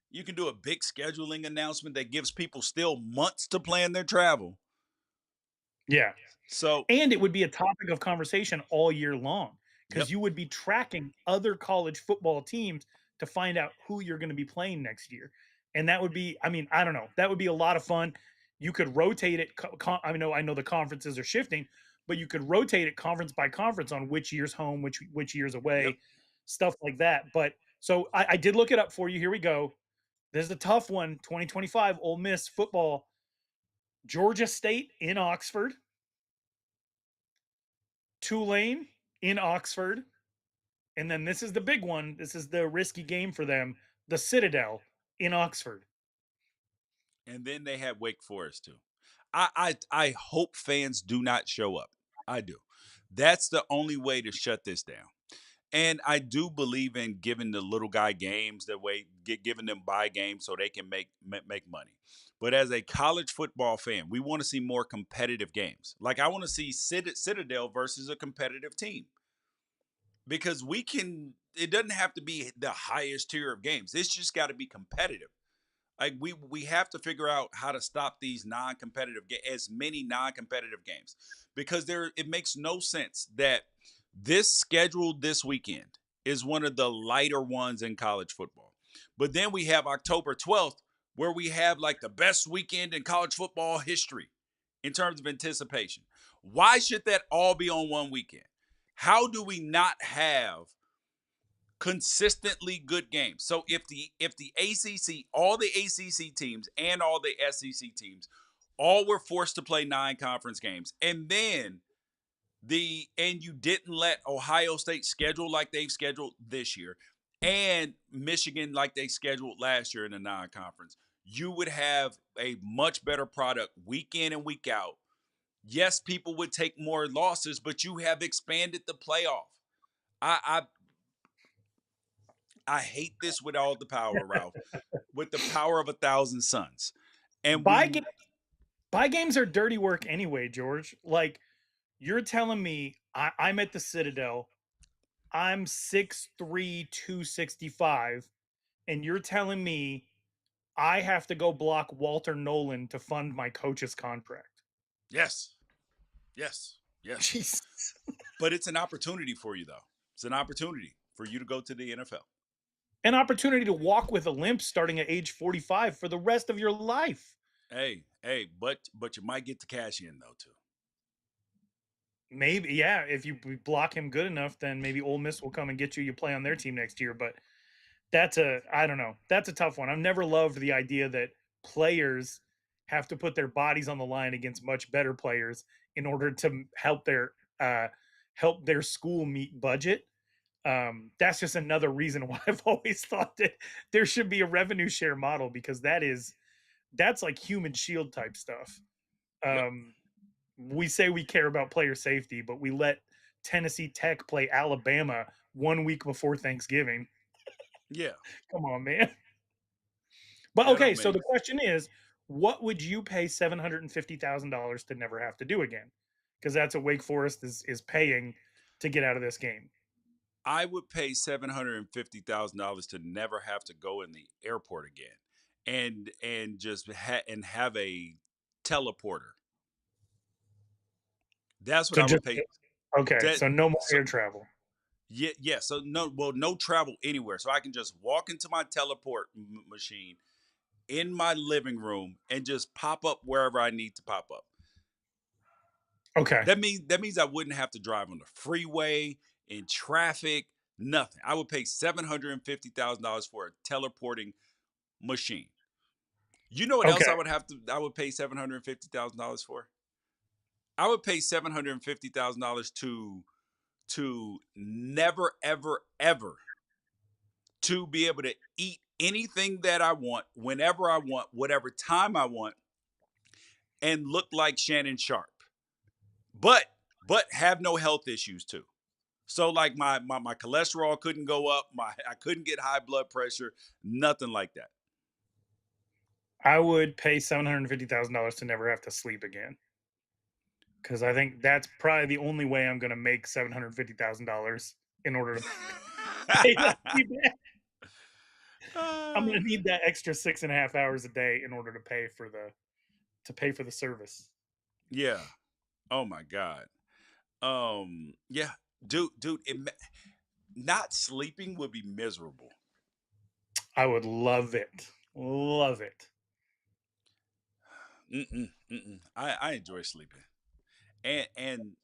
You can do a big scheduling announcement that gives people still months to plan their travel. Yeah. So, And it would be a topic of conversation all year long, yep. because you would be tracking other college football teams to find out who you're going to be playing next year. And that would be, I mean, I don't know, that would be a lot of fun. You could rotate it. I know the conferences are shifting, but you could rotate it conference by conference on which year's home, which year's Yep. away, stuff like that. But so I did look it up for you. Here we go. This is a tough one. 2025 Ole Miss football. Georgia State in Oxford. Tulane in Oxford. And then this is the big one. This is the risky game for them. The Citadel in Oxford. And then they had Wake Forest too. I hope fans do not show up. I do. That's the only way to shut this down. And I do believe in giving the little guy games that way, giving them buy games so they can make money. But as a college football fan, we want to see more competitive games. Like, I want to see Citadel versus a competitive team, because we can. It doesn't have to be the highest tier of games. It's just got to be competitive. Like, we have to figure out how to stop these as many non-competitive games, because it makes no sense that this schedule this weekend is one of the lighter ones in college football. But then we have October 12th, where we have like the best weekend in college football history in terms of anticipation. Why should that all be on one weekend? How do we not have consistently good games? So if the ACC, all the ACC teams and all the SEC teams, all were forced to play 9 conference games, and then you didn't let Ohio State schedule like they've scheduled this year, and Michigan like they scheduled last year in the non-conference, you would have a much better product week in and week out. Yes, people would take more losses, but you have expanded the playoff. I I hate this with all the power, Ralph, with the power of 1,000 suns. And Buy, we ga- buy games are dirty work anyway, George. Like, you're telling me I'm at the Citadel. I'm 6'3", 265, and you're telling me I have to go block Walter Nolan to fund my coach's contract. Yes. Yes. Yes. Jeez. But it's an opportunity for you, though. It's an opportunity for you to go to the NFL. An opportunity to walk with a limp starting at age 45 for the rest of your life. Hey, but you might get to cash in though too. Maybe, yeah. If you block him good enough, then maybe Ole Miss will come and get you. You play on their team next year. But I don't know. That's a tough one. I've never loved the idea that players have to put their bodies on the line against much better players in order to help their school meet budget. That's just another reason why I've always thought that there should be a revenue share model, because that's like human shield type stuff. Yep. We say we care about player safety, but we let Tennessee Tech play Alabama 1 week before Thanksgiving. Yeah. Come on, man. But okay, so the question is, what would you pay $750,000 to never have to do again? Because that's what Wake Forest is paying to get out of this game. I would pay $750,000 to never have to go in the airport again, and just have a teleporter. That's what I would pay. Okay, That, so no more so air travel. yeah. So no travel anywhere. So I can just walk into my teleport machine in my living room and just pop up wherever I need to pop up. Okay. That means I wouldn't have to drive on the freeway, in traffic, nothing. I would pay $750,000 for a teleporting machine. You know what else Okay. I would pay $750,000 for? I would pay $750,000 to never ever ever to be able to eat anything that I want, whenever I want, whatever time I want, and look like Shannon Sharp. But have no health issues too. So like my cholesterol couldn't go up, I couldn't get high blood pressure, nothing like that. I would pay $750,000 to never have to sleep again, because I think that's probably the only way I'm going to make $750,000 in order to pay that. I'm going to need that extra 6.5 hours a day in order to pay for the service. Yeah. Oh my God. Yeah, dude, not sleeping would be miserable. I would love it. Love it. I enjoy sleeping, and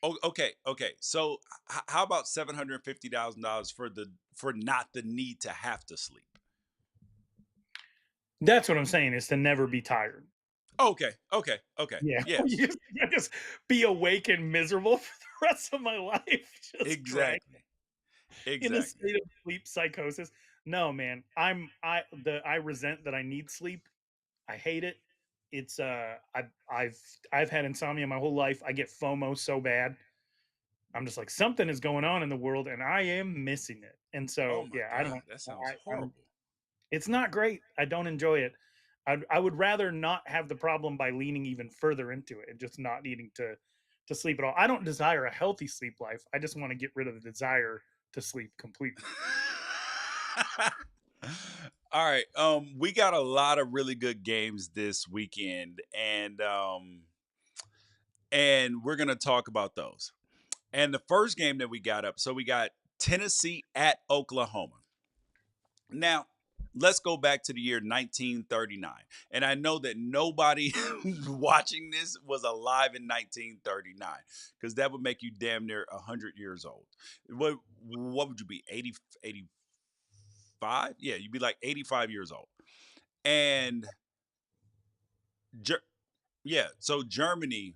okay. So how about $750,000 for not the need to have to sleep? That's what I'm saying, is to never be tired. Okay. Yeah. Yeah. Just be awake and miserable for the rest of my life. Just drag Exactly. in a Exactly. state of sleep psychosis. No, man. I resent that I need sleep. I hate it. It's I've had insomnia my whole life. I get FOMO so bad. I'm just like, something is going on in the world and I am missing it. And Oh so my yeah, I God, don't that sounds I I'm horrible. it's not great. I don't enjoy it. I would rather not have the problem by leaning even further into it and just not needing to sleep at all. I don't desire a healthy sleep life. I just want to get rid of the desire to sleep completely. All right. We got a lot of really good games this weekend, and we're gonna talk about those. And the first game that we got up, so we got Tennessee at Oklahoma. Now, let's go back to the year 1939. And I know that nobody watching this was alive in 1939, because that would make you damn near 100 years old. What would you be? 85? Yeah, you'd be like 85 years old. And yeah, so Germany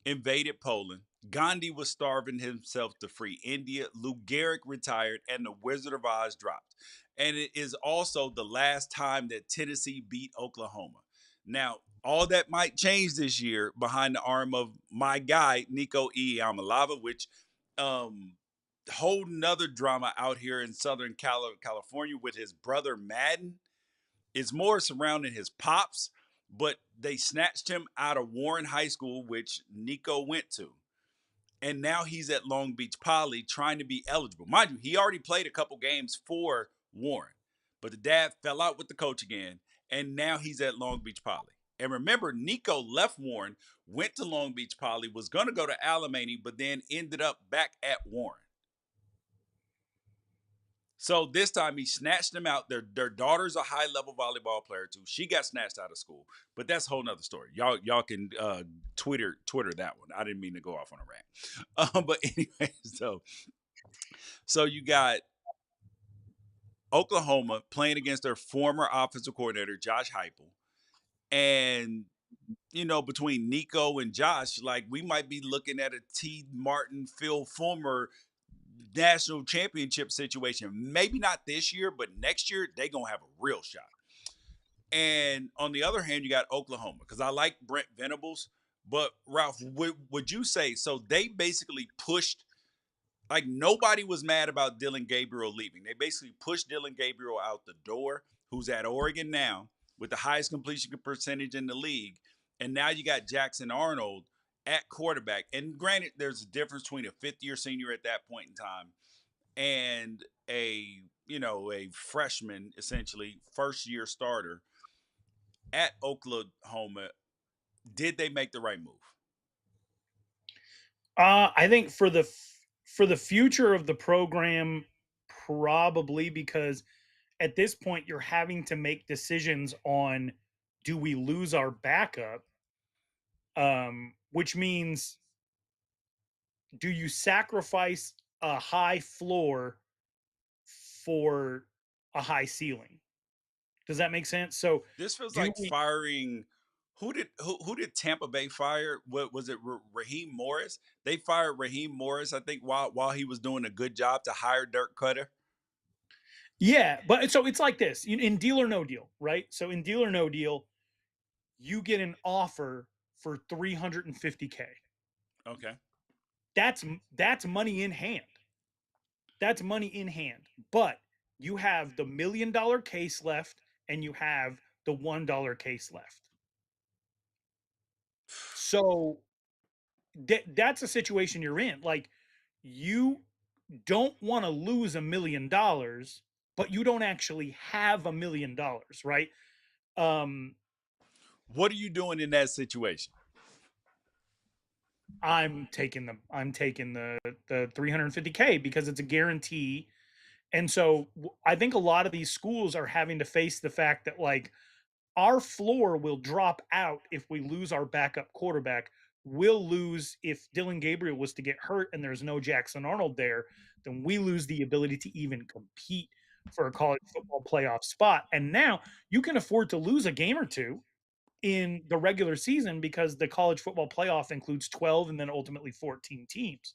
invaded Poland. Gandhi was starving himself to free India. Lou Gehrig retired, and the Wizard of Oz dropped. And it is also the last time that Tennessee beat Oklahoma. Now, all that might change this year behind the arm of my guy, Nico Iamaleava, which whole nother drama out here in Southern California with his brother Madden. It's more surrounding his pops, but they snatched him out of Warren High School, which Nico went to. and now he's at Long Beach Poly trying to be eligible. Mind you, he already played a couple games for Warren, but the dad fell out with the coach again, and now he's at Long Beach Poly. And remember, Nico left Warren, went to Long Beach Poly, was going to go to Alemany, but then ended up back at Warren. So this time he snatched them out. Their daughter's a high level volleyball player too. She got snatched out of school, but that's a whole nother story. Y'all can Twitter that one. I didn't mean to go off on a rant, but anyway, so you got Oklahoma playing against their former offensive coordinator Josh Heupel, and between Nico and Josh, like we might be looking at a T. Martin, Phil Fulmer national championship situation. Maybe not this year, but next year they gonna have a real shot. And on the other hand, you got Oklahoma because I like Brent Venables, but Ralph, would you say so? They basically pushed. Like nobody was mad about Dylan Gabriel leaving. They basically pushed Dylan Gabriel out the door, who's at Oregon now with the highest completion percentage in the league. And now you got Jackson Arnold at quarterback. And granted, there's a difference between a fifth-year senior at that point in time and a freshman, essentially first-year starter at Oklahoma. Did they make the right move? I think for the future of the program, probably, because at this point you're having to make decisions on, do we lose our backup, which means, do you sacrifice a high floor for a high ceiling? Does that make sense? So This feels do like we firing. Who did Tampa Bay fire? What was it? Raheem Morris. They fired Raheem Morris, I think, while he was doing a good job to hire Dirk Cutter. Yeah, but so it's like this in Deal or No Deal, right? So in Deal or No Deal, you get an offer for 350K. Okay. That's money in hand. That's money in hand. But you have the $1 million case left and you have the $1 case left. So that's a situation you're in. Like, you don't want to lose $1 million, but you don't actually have $1 million, right? Um, What are you doing in that situation? I'm taking the 350K because it's a guarantee. And so I think a lot of these schools are having to face the fact that, like, our floor will drop out if we lose our backup quarterback. We'll lose if Dylan Gabriel was to get hurt and there's no Jackson Arnold there, then we lose the ability to even compete for a college football playoff spot. And now you can afford to lose a game or two in the regular season because the college football playoff includes 12 and then ultimately 14 teams.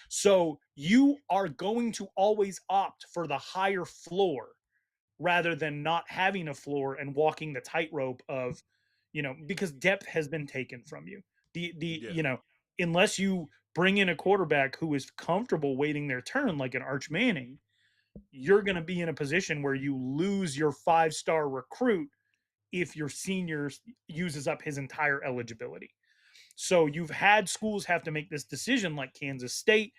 So you are going to always opt for the higher floor rather than not having a floor and walking the tightrope of, because depth has been taken from you. The Yeah. unless you bring in a quarterback who is comfortable waiting their turn, like an Arch Manning, you're going to be in a position where you lose your 5-star recruit if your senior uses up his entire eligibility. So you've had schools have to make this decision, like Kansas State,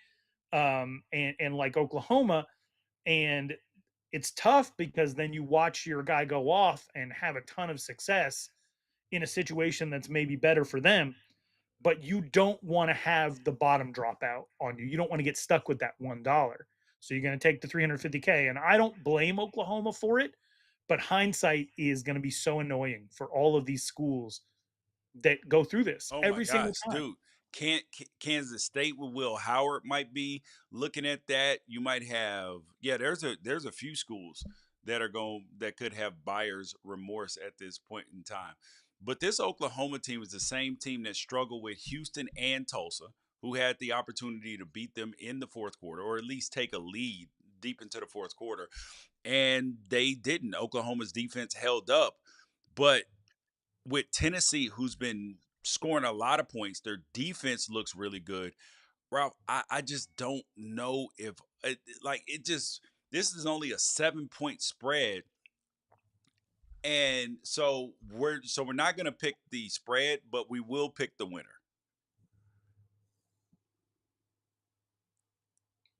and like Oklahoma, and it's tough because then you watch your guy go off and have a ton of success in a situation that's maybe better for them, but you don't want to have the bottom drop out on you. You don't want to get stuck with that $1. So you're going to take the 350K. And I don't blame Oklahoma for it, but hindsight is going to be so annoying for all of these schools that go through this Oh my every single gosh, time. dude. Kansas State with Will Howard might be looking at that. You might have there's a few schools that could have buyer's remorse at this point in time. But this Oklahoma team is the same team that struggled with Houston and Tulsa, who had the opportunity to beat them in the fourth quarter or at least take a lead deep into the fourth quarter. And they didn't. Oklahoma's defense held up. But with Tennessee, who's been scoring a lot of points, their defense looks really good. Ralph, I just don't know if this is only a 7-point spread, and so we're not going to pick the spread, but we will pick the winner.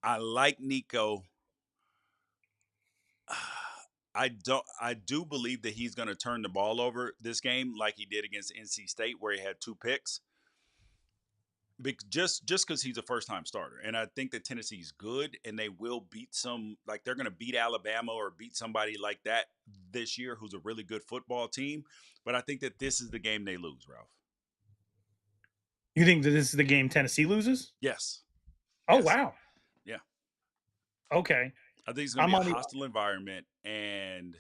I like Nico. I do believe that he's going to turn the ball over this game like he did against NC State where he had 2 picks. Just because he's a first time starter, and I think that Tennessee's good, and they will beat they're going to beat Alabama or beat somebody like that this year, who's a really good football team. But I think that this is the game they lose, Ralph. You think that this is the game Tennessee loses? Yes, Oh yes, wow. yeah. Okay. I think it's going to I'm be a on the hostile environment, and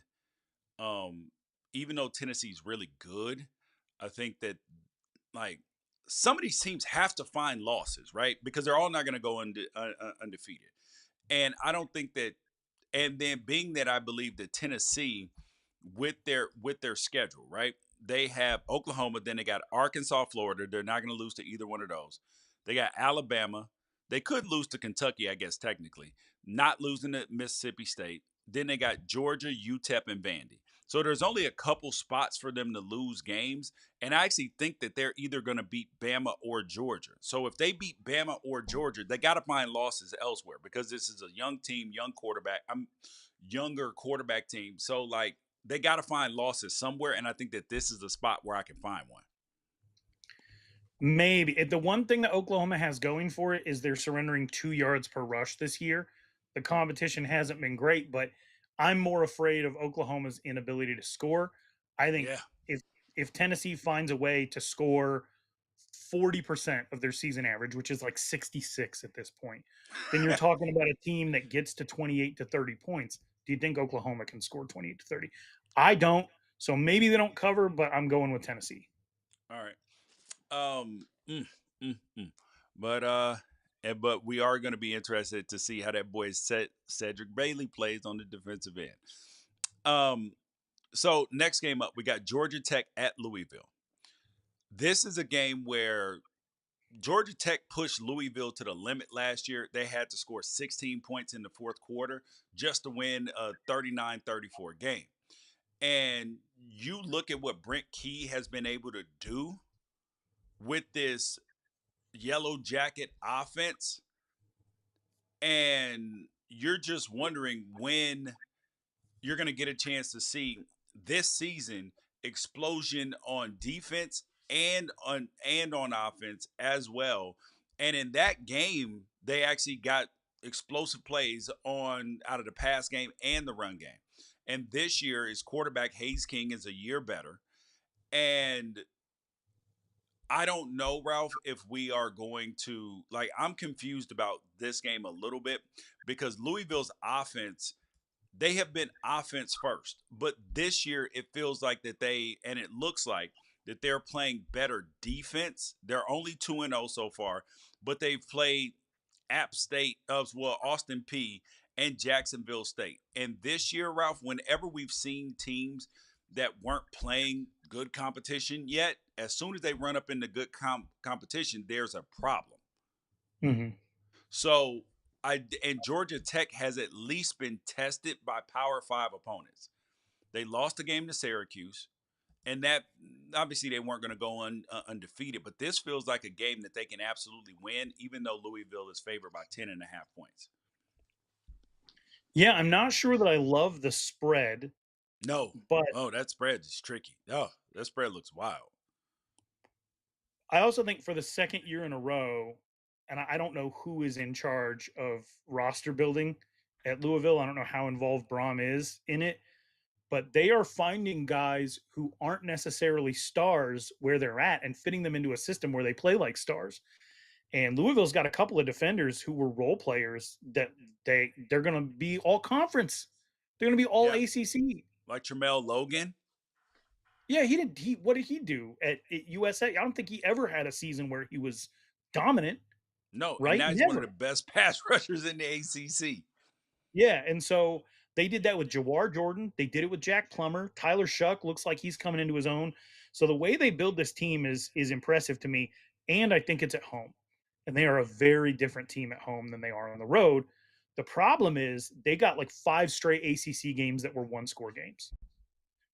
um, even though Tennessee's really good, I think that like some of these teams have to find losses, right? Because they're all not going to go undefeated. And I don't think that. And then being that I believe that Tennessee, with their schedule, right? They have Oklahoma, then they got Arkansas, Florida. They're not going to lose to either one of those. They got Alabama. They could lose to Kentucky, I guess technically. Not losing to Mississippi State. Then they got Georgia, UTEP, and Vandy. So there's only a couple spots for them to lose games. And I actually think that they're either going to beat Bama or Georgia. So if they beat Bama or Georgia, they got to find losses elsewhere because this is a young team, young quarterback. I'm younger quarterback team. So like they got to find losses somewhere, and I think that this is the spot where I can find one. maybe the one thing that Oklahoma has going for it is they're surrendering 2 yards per rush this year. The competition hasn't been great, but I'm more afraid of Oklahoma's inability to score. I think Yeah. if Tennessee finds a way to score 40% of their season average, which is like 66 at this point, then you're talking about a team that gets to 28 to 30 points. Do you think Oklahoma can score 28 to 30? I don't. So maybe they don't cover, but I'm going with Tennessee. All right. Um. mm, mm, mm. But we are going to be interested to see how that boy Cedric Bailey plays on the defensive end. Um. So next game up, we got Georgia Tech at Louisville. This is a game where Georgia Tech pushed Louisville to the limit last year. They had to score 16 points in the fourth quarter just to win a 39-34 game. And you look at what Brent Key has been able to do with this yellow jacket offense, and you're just wondering when you're going to get a chance to see this season explosion on defense and on offense as well. And in that game, they actually got explosive plays on out of the pass game and the run game. And this year, is quarterback Hayes King is a year better. And I don't know, Ralph, if we are going to like. I'm confused about this game a little bit because Louisville's offense, they have been offense first, but this year it feels like that and it looks like that they're playing better defense. They're only 2-0 so far, but they've played App State, Austin P and Jacksonville State. And this year, Ralph, whenever we've seen teams that weren't playing good competition yet, as soon as they run up into good competition, there's a problem. Mm-hmm. So and Georgia Tech has at least been tested by Power 5 opponents. They lost a game to Syracuse, and that obviously they weren't going to go undefeated. But this feels like a game that they can absolutely win, even though Louisville is favored by 10.5 points. Yeah, I'm not sure that I love the spread, No, but that spread is tricky. Oh, that spread looks wild. I also think for the second year in a row, and I don't know who is in charge of roster building at Louisville. I don't know how involved Brom is in it, but they are finding guys who aren't necessarily stars where they're at and fitting them into a system where they play like stars. And Louisville's got a couple of defenders who were role players that they're going to be all conference. They're going to be all Yeah, ACC. like Tramel Logan. Yeah, he did. What did he do at USA? I don't think he ever had a season where he was dominant. No, and Right? now he's one of Never. the best pass rushers in the ACC. Yeah, and so they did that with Jawar Jordan. They did it with Jack Plummer. Tyler Shuck looks like he's coming into his own. So the way they build this team is impressive to me, and I think it's at home. And they are a very different team at home than they are on the road. The problem is they got like 5 straight ACC games that were one-score games.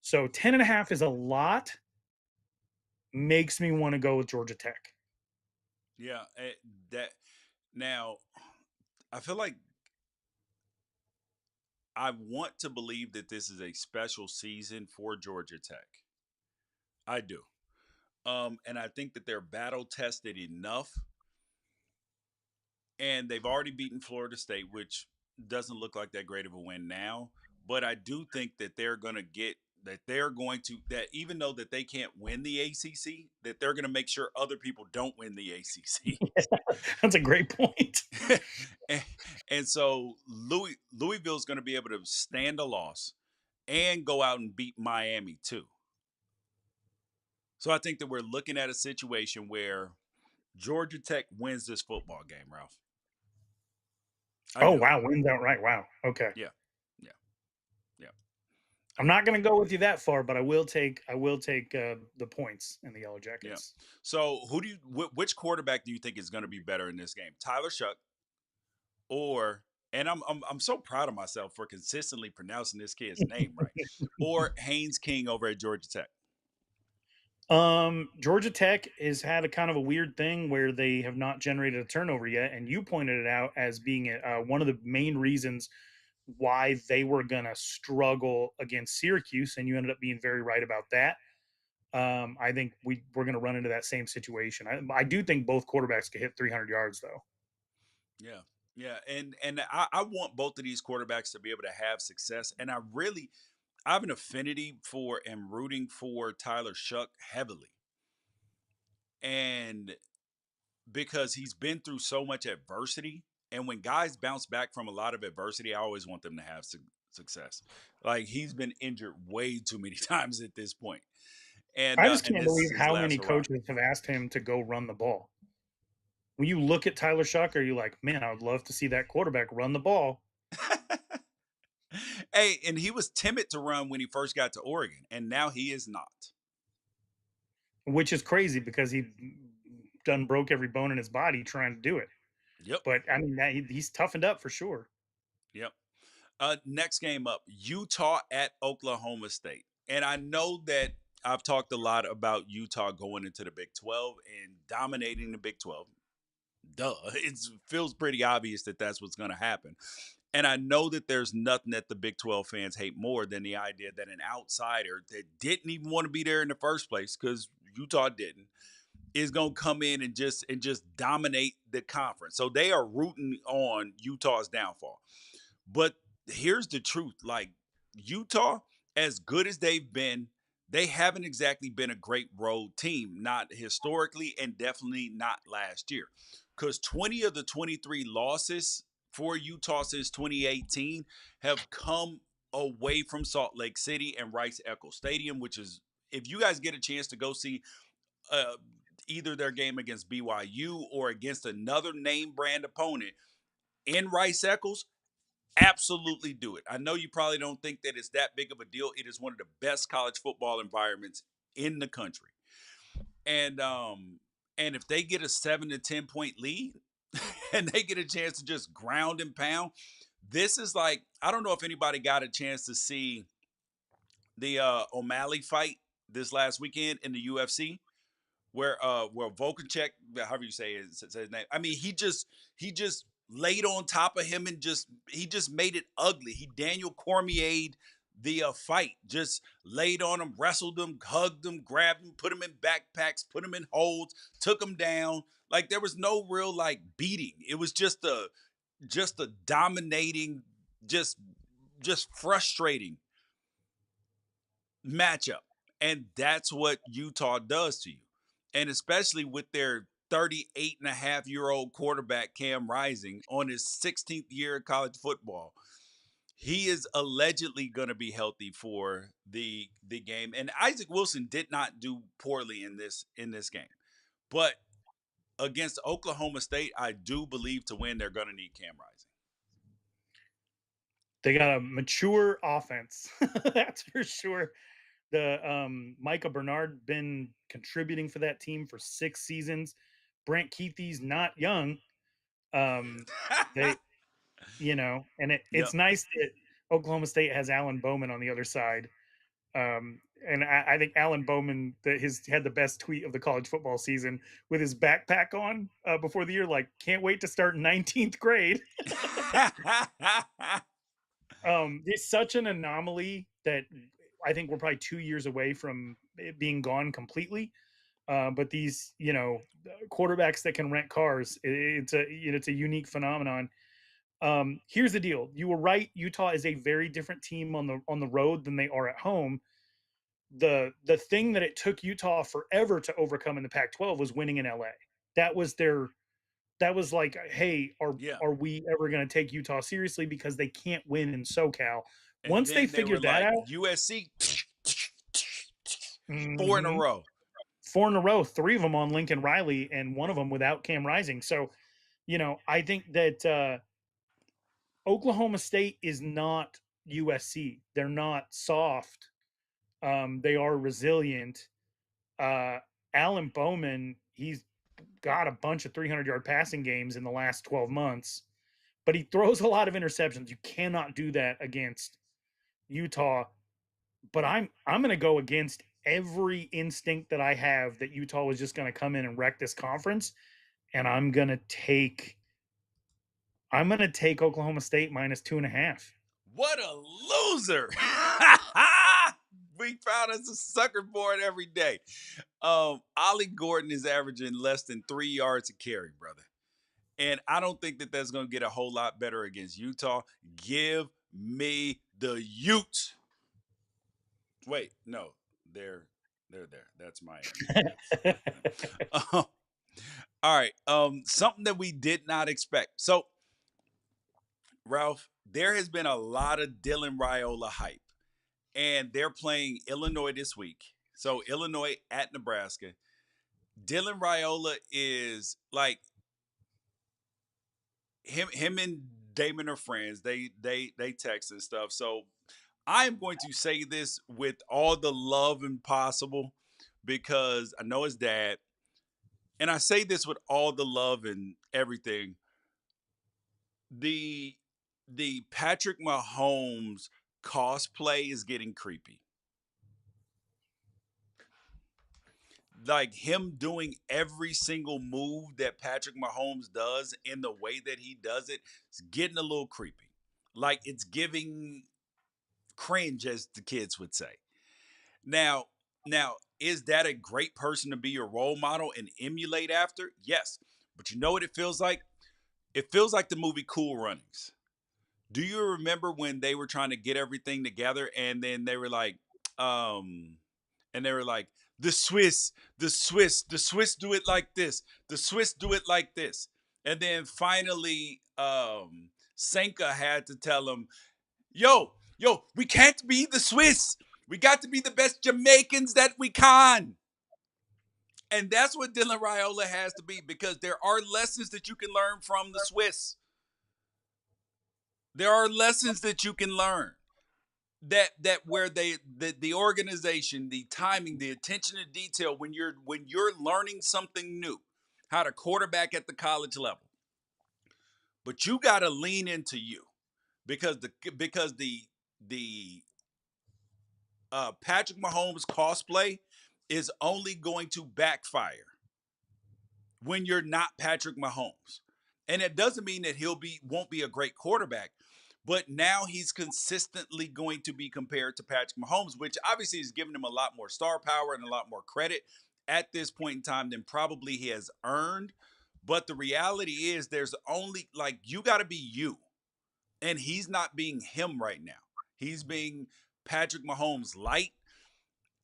So 10.5 is a lot. Makes me want to go with Georgia Tech. Yeah, that now I feel like I want to believe that this is a special season for Georgia Tech. I do. And I think that they're battle tested enough, and they've already beaten Florida State, which doesn't look like that great of a win now. But I do think that they're going to that even though that they can't win the ACC, that they're going to make sure other people don't win the ACC. That's a great point. and, and so Louisville's going to be able to stand a loss and go out and beat Miami too. So I think that we're looking at a situation where Georgia Tech wins this football game, Ralph. I Oh do. wow, wins outright. Wow. Okay. Yeah. Yeah. Yeah. I'm not going to go with you that far, but I will take the points in the Yellow Yeah. Jackets. So which quarterback do you think is going to be better in this game? Tyler Shuck or and I'm so proud of myself for consistently pronouncing this kid's name right. Or Haynes King over at Georgia Tech. Georgia Tech has had a kind of a weird thing where they have not generated a turnover yet, and you pointed it out as being one of the main reasons why they were going to struggle against Syracuse, and you ended up being very right about that. I think we're going to run into that same situation. I do think both quarterbacks could hit 300 yards, though. Yeah. Yeah. And I want both of these quarterbacks to be able to have success. And I have an affinity for and rooting for Tyler Shuck heavily. And because he's been through so much adversity. And when guys bounce back from a lot of adversity, I always want them to have success. Like he's been injured way too many times at this point. I just And can't this is believe his how last many hurrah. coaches have asked him to go run the ball. When you look at Tyler Shuck, are you like, man, I would love to see that quarterback run the ball? Hey, and he was timid to run when he first got to Oregon, and now he is not. Which is crazy because he done broke every bone in his body trying to do it. Yep. But I mean, he's toughened up for sure. Yep. Next game up, Utah at Oklahoma State. And I know that I've talked a lot about Utah going into the Big 12 and dominating the Big 12. Duh. It feels pretty obvious that that's what's going to happen. And I know that there's nothing that the Big 12 fans hate more than the idea that an outsider that didn't even want to be there in the first place, because Utah didn't, is going to come in and just dominate the conference. So they are rooting on Utah's downfall. But here's the truth, like Utah, as good as they've been, they haven't exactly been a great road team, not historically and definitely not last year. Because 20 of the 23 losses for Utah since 2018 have come away from Salt Lake City and Rice-Eccles Stadium, which is, if you guys get a chance to go see uh, either their game against BYU or against another name brand opponent in Rice-Eccles, absolutely do it. I know you probably don't think that it's that big of a deal. It is one of the best college football environments in the country. And and if they get a 7 to 10 point lead and they get a chance to just ground and pound, this is like, I don't know if anybody got a chance to see the O'Malley fight this last weekend in the UFC, where Volkachev, however you say his name. I mean, he just laid on top of him and he just made it ugly. He Daniel Cormier'd the fight, just laid on him, wrestled him, hugged him, grabbed him, put him in backpacks, put him in holds, took him down. Like there was no real like beating. It was just a dominating, just frustrating matchup. And that's what Utah does to you. And especially with their 38-and-a-half-year-old quarterback, Cam Rising, on his 16th year of college football. He is allegedly going to be healthy for the game. And Isaac Wilson did not do poorly in this game. But against Oklahoma State, I do believe to win, they're going to need Cam Rising. They got a mature offense. That's for sure. The Micah Bernard been contributing for that team for 6 seasons. Brent Keithy's not young. They, and Yep. it's nice that Oklahoma State has Alan Bowman on the other side. And I think Alan Bowman had the best tweet of the college football season with his backpack on before the year, like, can't wait to start 19th grade. It's such an anomaly that I think we're probably 2 years away from it being gone completely. But these, quarterbacks that can rent cars, it's a unique phenomenon. Here's the deal: you were right. Utah is a very different team on the road than they are at home. The thing that it took Utah forever to overcome in the Pac-12 was winning in LA. That was like, hey, Yeah. are we ever going to take Utah seriously because they can't win in SoCal? And Once they then they were figured that like, out, USC, 4 in a mhm, row. 4 in a row, 3 of them on Lincoln Riley, and 1 of them without Cam Rising. So, I think that Oklahoma State is not USC. They're not soft. They are resilient. Alan Bowman, he's got a bunch of 300-yard passing games in the last 12 months, but he throws a lot of interceptions. You cannot do that against Utah. But I'm going to go against every instinct that I have that Utah was just going to come in and wreck this conference, and I'm going to take Oklahoma State minus 2.5. What a loser. We found us a sucker board every day. Ollie Gordon is averaging less than 3 yards a carry, brother. And I don't think that that's going to get a whole lot better against Utah. Give me the Utes. Wait, no, they're there. That's Miami. All right. Something that we did not expect. So, Ralph, there has been a lot of Dylan Raiola hype, and they're playing Illinois this week. So Illinois at Nebraska. Dylan Raiola is like him and Damon are friends. They text and stuff. So I am going to say this with all the love possible because I know his dad. And I say this with all the love and everything. The Patrick Mahomes cosplay is getting creepy. Like him doing every single move that Patrick Mahomes does in the way that he does it, it's getting a little creepy. Like it's giving cringe, as the kids would say. Now, is that a great person to be your role model and emulate after? Yes. But you know what it feels like? It feels like the movie Cool Runnings. Do you remember when they were trying to get everything together and then they were like, um, the Swiss do it like this. The Swiss do it like this. And then finally, Senka had to tell him, yo, we can't be the Swiss. We got to be the best Jamaicans that we can. And that's what Dylan Raiola has to be because there are lessons that you can learn from the Swiss. There are lessons that you can learn that where the organization, the timing, the attention to detail when you're learning something new, how to quarterback at the college level. But you got to lean into you because the Patrick Mahomes cosplay is only going to backfire when you're not Patrick Mahomes. And it doesn't mean that won't be a great quarterback, but now he's consistently going to be compared to Patrick Mahomes, which obviously is giving him a lot more star power and a lot more credit at this point in time than probably he has earned. But the reality is there's only like you got to be you. And he's not being him right now. He's being Patrick Mahomes light.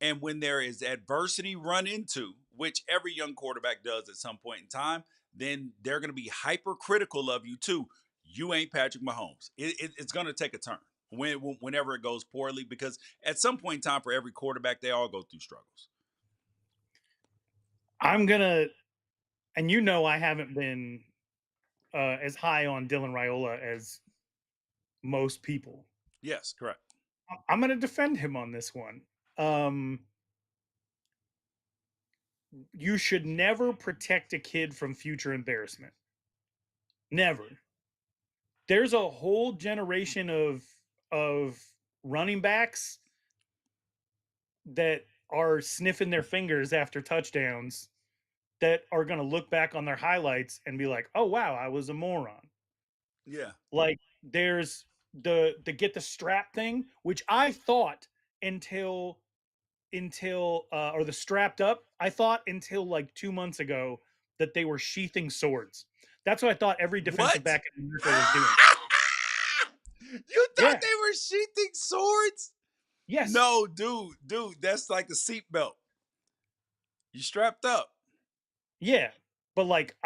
And when there is adversity run into, which every young quarterback does at some point in time, then they're going to be hypercritical of you too. You ain't Patrick Mahomes. It's going to take a turn whenever it goes poorly because at some point in time for every quarterback, they all go through struggles. I'm going to, and I haven't been as high on Dylan Raiola as most people. Yes, correct. I'm going to defend him on this one. You should never protect a kid from future embarrassment. Never. There's a whole generation of running backs that are sniffing their fingers after touchdowns that are going to look back on their highlights and be like, "Oh wow, I was a moron." Yeah. Like there's the get the strap thing, which I thought until or the strapped up, I thought until like 2 months ago that they were sheathing swords. That's what I thought every defensive What? back in America was doing. You thought Yeah. they were sheathing swords? Yes. No, dude, that's like a seatbelt. You strapped up. Yeah. But like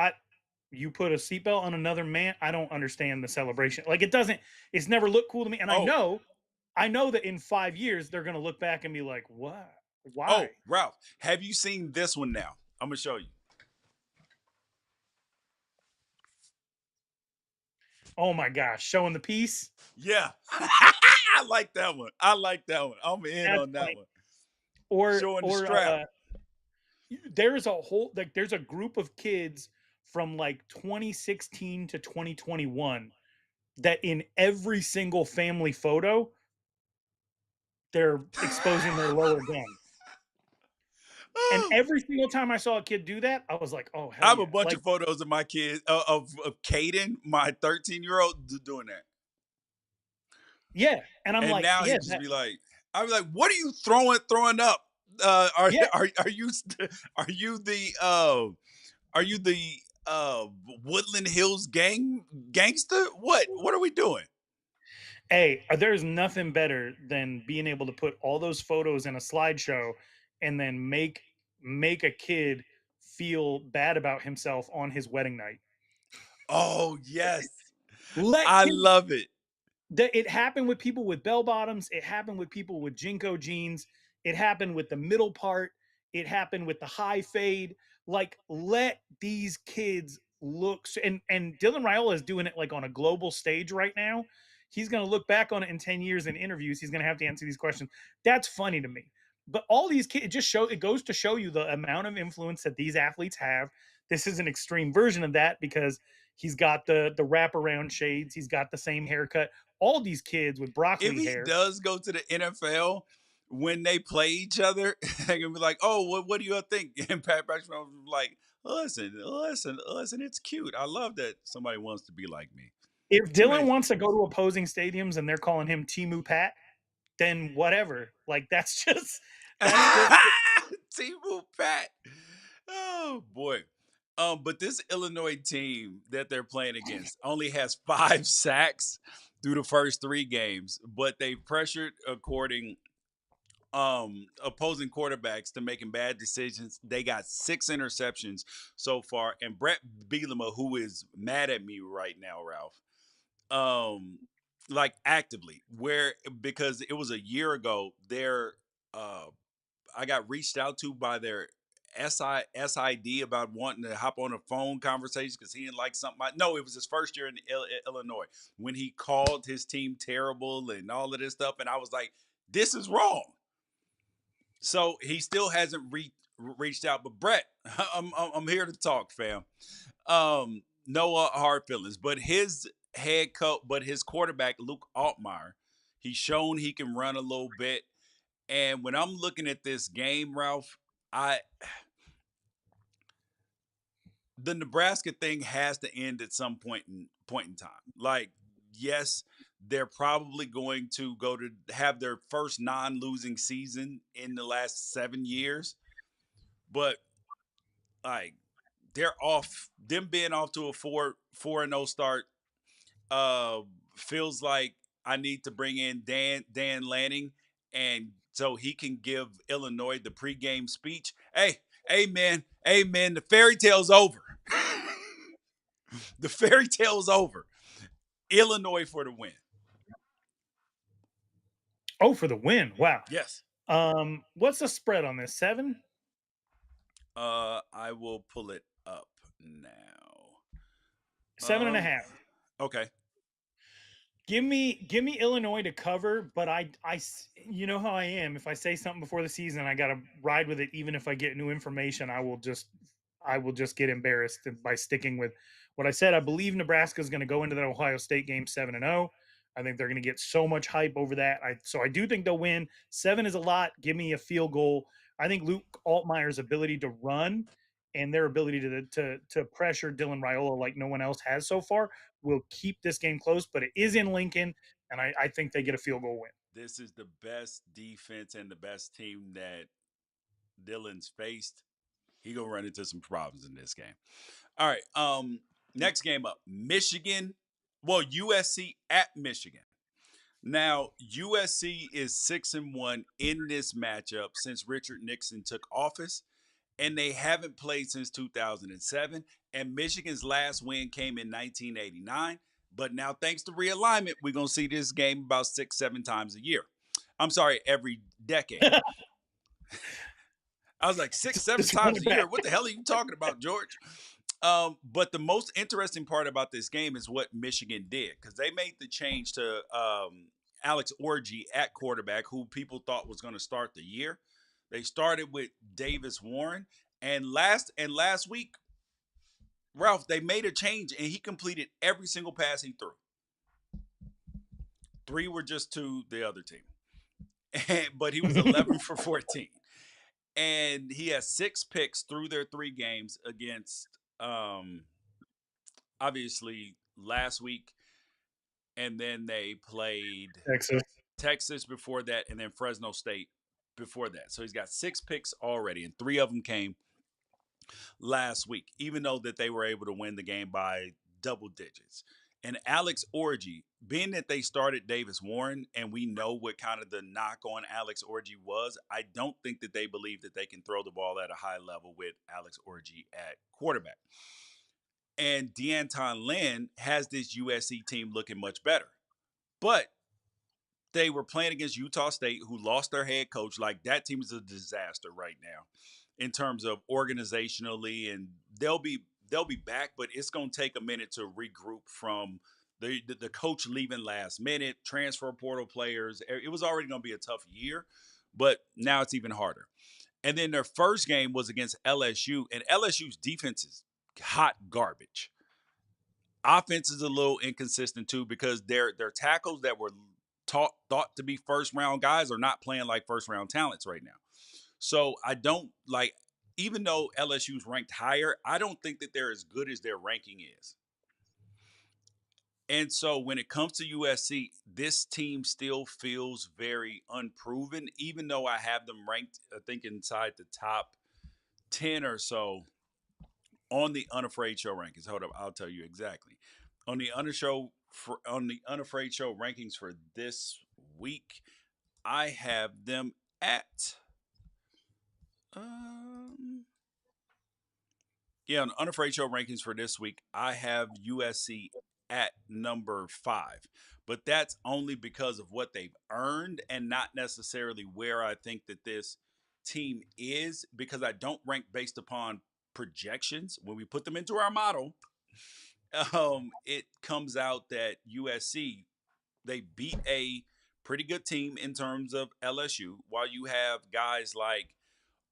you put a seatbelt on another man, I don't understand the celebration. Like it's never looked cool to me. And Oh, I know that in 5 years they're gonna look back and be like, what? Why? oh, Ralph, have you seen this one now? I'm gonna show you. Oh my gosh, showing the piece. Yeah. I like that one. I like that one. I'm in That's on that funny. one. Or Showing the strap. there's a whole there's a group of kids from like 2016 to 2021 that in every single family photo they're exposing their lower gun. And every single time I saw a kid do that, I was like, "Oh I hell have a yeah!" bunch Like, of photos of my kids of Caden, my 13-year-old, doing that. yeah, and I'm And like, now "Yeah, he just that, be like, I'd be like, "What are you throwing up? Are yeah, are you are you the are you the Woodland Hills gangster? What are we doing?" hey, there's nothing better than being able to put all those photos in a slideshow and then make a kid feel bad about himself on his wedding night. Oh yes, Let I kids love it. that it happened with people with bell bottoms. It happened with people with Jinko jeans. It happened with the middle part. It happened with the high fade. Like, let these kids look. And Dylan Raiola is doing it like on a global stage right now. He's going to look back on it in 10 years in interviews. He's going to have to answer these questions. That's funny to me. But all these kids, it goes to show you the amount of influence that these athletes have. This is an extreme version of that because he's got the wraparound shades. He's got the same haircut. All these kids with If broccoli he hair. does go to the NFL, when they play each other, they're gonna be like, "Oh, what do you think?" And Pat Braxton was like, listen, it's cute. I love that somebody wants to be like me. If It's Dylan amazing. wants to go to opposing stadiums and they're calling him Timu Pat, then whatever. Like that's just T-Move Pat. Oh boy. But this Illinois team that they're playing against only has 5 sacks through the first 3 games, but they pressured opposing quarterbacks to making bad decisions. They got 6 interceptions so far. And Brett Bielema, who is mad at me right now, Ralph, like actively, where because it was a year ago, uh I got reached out to by their SID about wanting to hop on a phone conversation because he didn't like something. No, it was his first year in Illinois when he called his team terrible and all of this stuff. And I was like, this is wrong. So he still hasn't reached out. But Brett, I'm here to talk, fam. No hard feelings, but his head coach, but his quarterback Luke Altmaier, he's shown he can run a little bit. And when I'm looking at this game, Ralph, I the Nebraska thing has to end at some point in time. Like, yes, they're probably going to go to have their first non-losing season in the last 7 years, but like they're off. Them being off to a 4-0 start uh feels like I need to bring in Dan Lanning and so he can give Illinois the pregame speech. Hey, amen, amen. The fairy tale's over. The fairy tale's over. Illinois for the win. oh for the win. Wow. Yes. What's the spread on this? 7? I will pull it up now. Seven and a Um, half. okay. Give me Illinois to cover, but you know how I am. If I say something before the season, I got to ride with it. Even if I get new information, I will just get embarrassed by sticking with what I said. I believe Nebraska is going to go into that Ohio State game 7-0. I think they're going to get so much hype over that. So I do think they'll win. 7 is a lot. Give me a field goal. I think Luke Altmaier's ability to run and their ability to pressure Dylan Raiola like no one else has so far will keep this game close. But it is in Lincoln, and I think they get a field goal win. This is the best defense and the best team that Dylan's faced. He gonna run into some problems in this game. All right. Next game up, Michigan. Well, USC at Michigan. Now, USC is 6-1 in this matchup since Richard Nixon took office, and they haven't played since 2007. And Michigan's last win came in 1989. But now, thanks to realignment, we're gonna see this game about 6-7 times a year. I'm sorry, every decade. I was like 6-7 times a year. What the hell are you talking about, George? But the most interesting part about this game is what Michigan did, because they made the change to Alex Orji at quarterback, who people thought was going to start the year. They started with Davis Warren, and last week, Ralph, they made a change, and he completed every single pass he threw. 3 were just to the other team, but he was 11 for 14. And he has 6 picks through their 3 games against, obviously, last week. And then they played Texas before that, and then Fresno State before that. So he's got 6 picks already, and 3 of them came last week, even though that they were able to win the game by double digits. And Alex Orji, being that they started Davis Warren, and we know what kind of the knock on Alex Orji was, I don't think that they believe that they can throw the ball at a high level with Alex Orji at quarterback. And D'Anton Lynn has this USC team looking much better. But they were playing against Utah State, who lost their head coach. Like, that team is a disaster right now in terms of organizationally, and they'll be back, but it's going to take a minute to regroup from the coach leaving last minute, transfer portal players. It was already going to be a tough year, but now it's even harder. And then their first game was against LSU, and LSU's defense is hot garbage. Offense is a little inconsistent too, because their tackles that were thought to be first round guys are not playing like first round talents right now. So I don't like, even though LSU's ranked higher, I don't think that they're as good as their ranking is. And so when it comes to USC, this team still feels very unproven, even though I have them ranked, I think, inside the top 10 or so on the Unafraid Show rankings. Hold up, I'll tell you exactly. On the Unafraid Show rankings for this week, I have them at on the Unafraid Show rankings for this week, I have USC at number 5. But that's only because of what they've earned and not necessarily where I think that this team is, because I don't rank based upon projections. When we put them into our model, it comes out that USC, they beat a pretty good team in terms of LSU, while you have guys like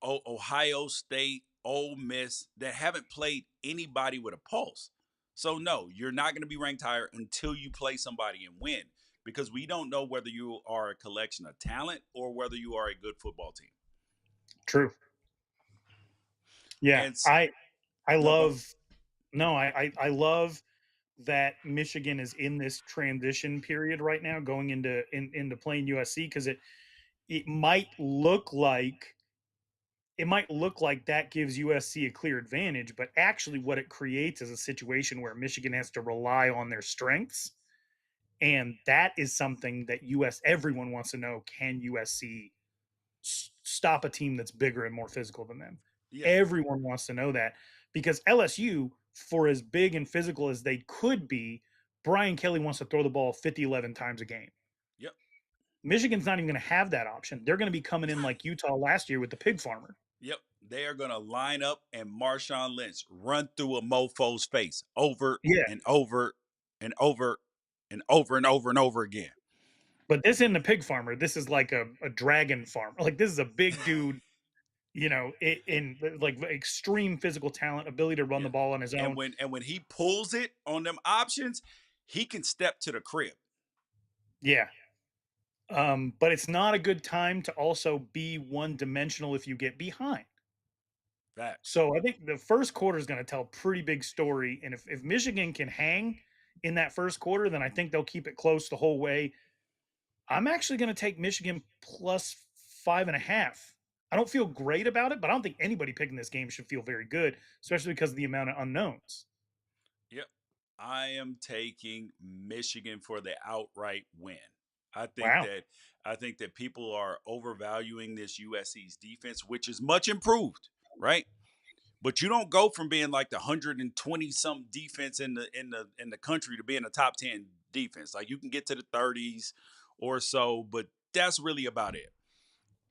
Ohio State, Ole Miss that haven't played anybody with a pulse. So no, you're not going to be ranked higher until you play somebody and win, because we don't know whether you are a collection of talent or whether you are a good football team. True. Yeah, I love that Michigan is in this transition period right now, going into playing USC, because it might look like that gives USC a clear advantage, but actually what it creates is a situation where Michigan has to rely on their strengths, and that is something that everyone wants to know: can USC stop a team that's bigger and more physical than them? Yeah. Everyone wants to know that, because LSU, for as big and physical as they could be, Brian Kelly wants to throw the ball 11 times a game. Yep. Michigan's not even going to have that option. They're going to be coming in like Utah last year with the pig farmer. Yep. They are going to line up and Marshawn Lynch run through a mofo's face over and over and over and over and over and over again. But this isn't a pig farmer. This is like a dragon farmer. Like, this is a big dude, in like extreme physical talent, ability to run the ball on his own. And when he pulls it on them options, he can step to the crib. Yeah. But it's not a good time to also be one dimensional if you get behind. Facts. So I think the first quarter is going to tell a pretty big story. And if Michigan can hang in that first quarter, then I think they'll keep it close the whole way. I'm actually going to take Michigan plus 5.5. I don't feel great about it, but I don't think anybody picking this game should feel very good, especially because of the amount of unknowns. Yep. I am taking Michigan for the outright win. I think Wow. that I think that people are overvaluing this USC's defense, which is much improved, right? But you don't go from being like the 120 some defense in the country to being a top 10 defense. Like you can get to the 30s or so, but that's really about it.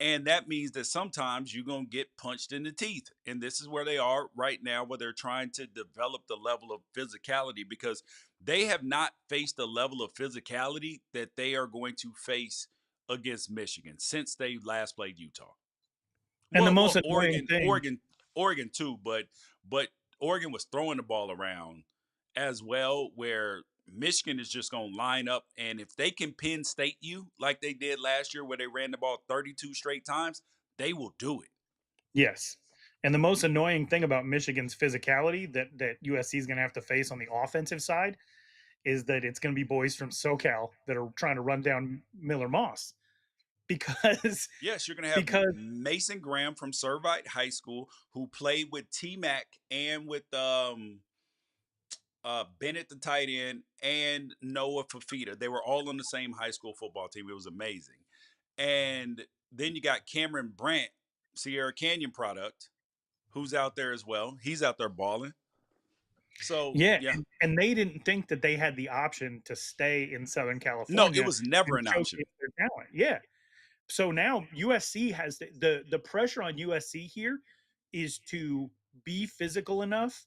And that means that sometimes you're going to get punched in the teeth. And this is where they are right now, where they're trying to develop the level of physicality because they have not faced the level of physicality that they are going to face against Michigan since they last played Utah. And the Well, most annoying thing, Oregon too, but Oregon was throwing the ball around as well, where Michigan is just going to line up, and if they can pin state you like they did last year, where they ran the ball 32 straight times, they will do it. yes. And the most annoying thing about Michigan's physicality that USC is going to have to face on the offensive side is that it's going to be boys from SoCal that are trying to run down Miller Moss because Yes, you're going to have because Mason Graham from Servite High School, who played with T Mac and with Bennett, the tight end, and Noah Fafita. They were all on the same high school football team. It was amazing. And then you got Cameron Brandt, Sierra Canyon product, who's out there as well. He's out there balling. So yeah, yeah, and they didn't think that they had the option to stay in Southern no, it California was never and an option. showcase their talent. Yeah. So now USC has the pressure on USC here is to be physical enough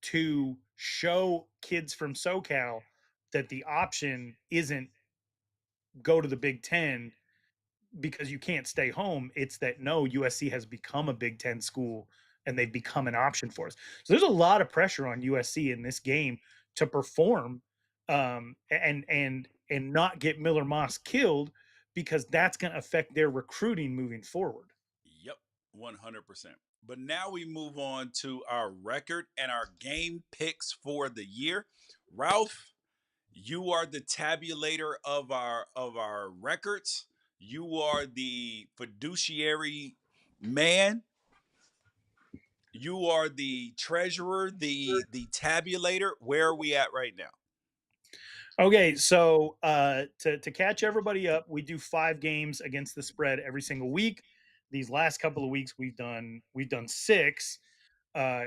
to show kids from SoCal that the option isn't go to the Big Ten because you can't stay home. It's that no, USC has become a Big Ten school and they've become an option for us. So there's a lot of pressure on USC in this game to perform and not get Miller Moss killed because that's going to affect their recruiting moving forward. Yep, 100%. But now we move on to our record and our game picks for the year. Ralph, you are the tabulator of our records. You are the fiduciary man. You are the treasurer, the tabulator. Where are we at right now? Okay, so to catch everybody up, we do 5 games against the spread every single week. These last couple of weeks, we've done 6.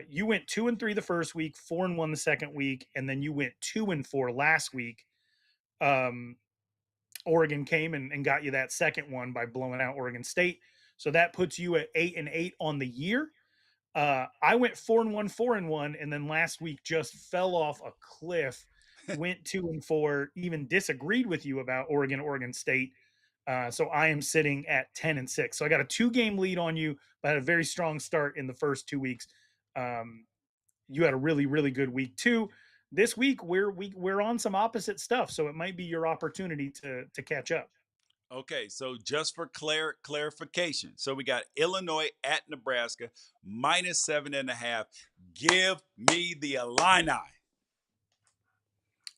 You went 2-3 the first week, 4-1 the second week, and then you went 2-4 last week. Um, Oregon came and got you that second one by blowing out Oregon State, so that puts you at 8-8 on the year. I went 4-1, 4-1, and then last week just fell off a cliff. Went 2-4, even disagreed with you about Oregon State. So I am sitting at 10-6. So I got a 2-game lead on you, but had a very strong start in the first 2 weeks. You had a really, really good week too. This week we're on some opposite stuff, so it might be your opportunity to catch up. Okay, so just for clarification, so we got Illinois at Nebraska -7.5. Give me the Illini.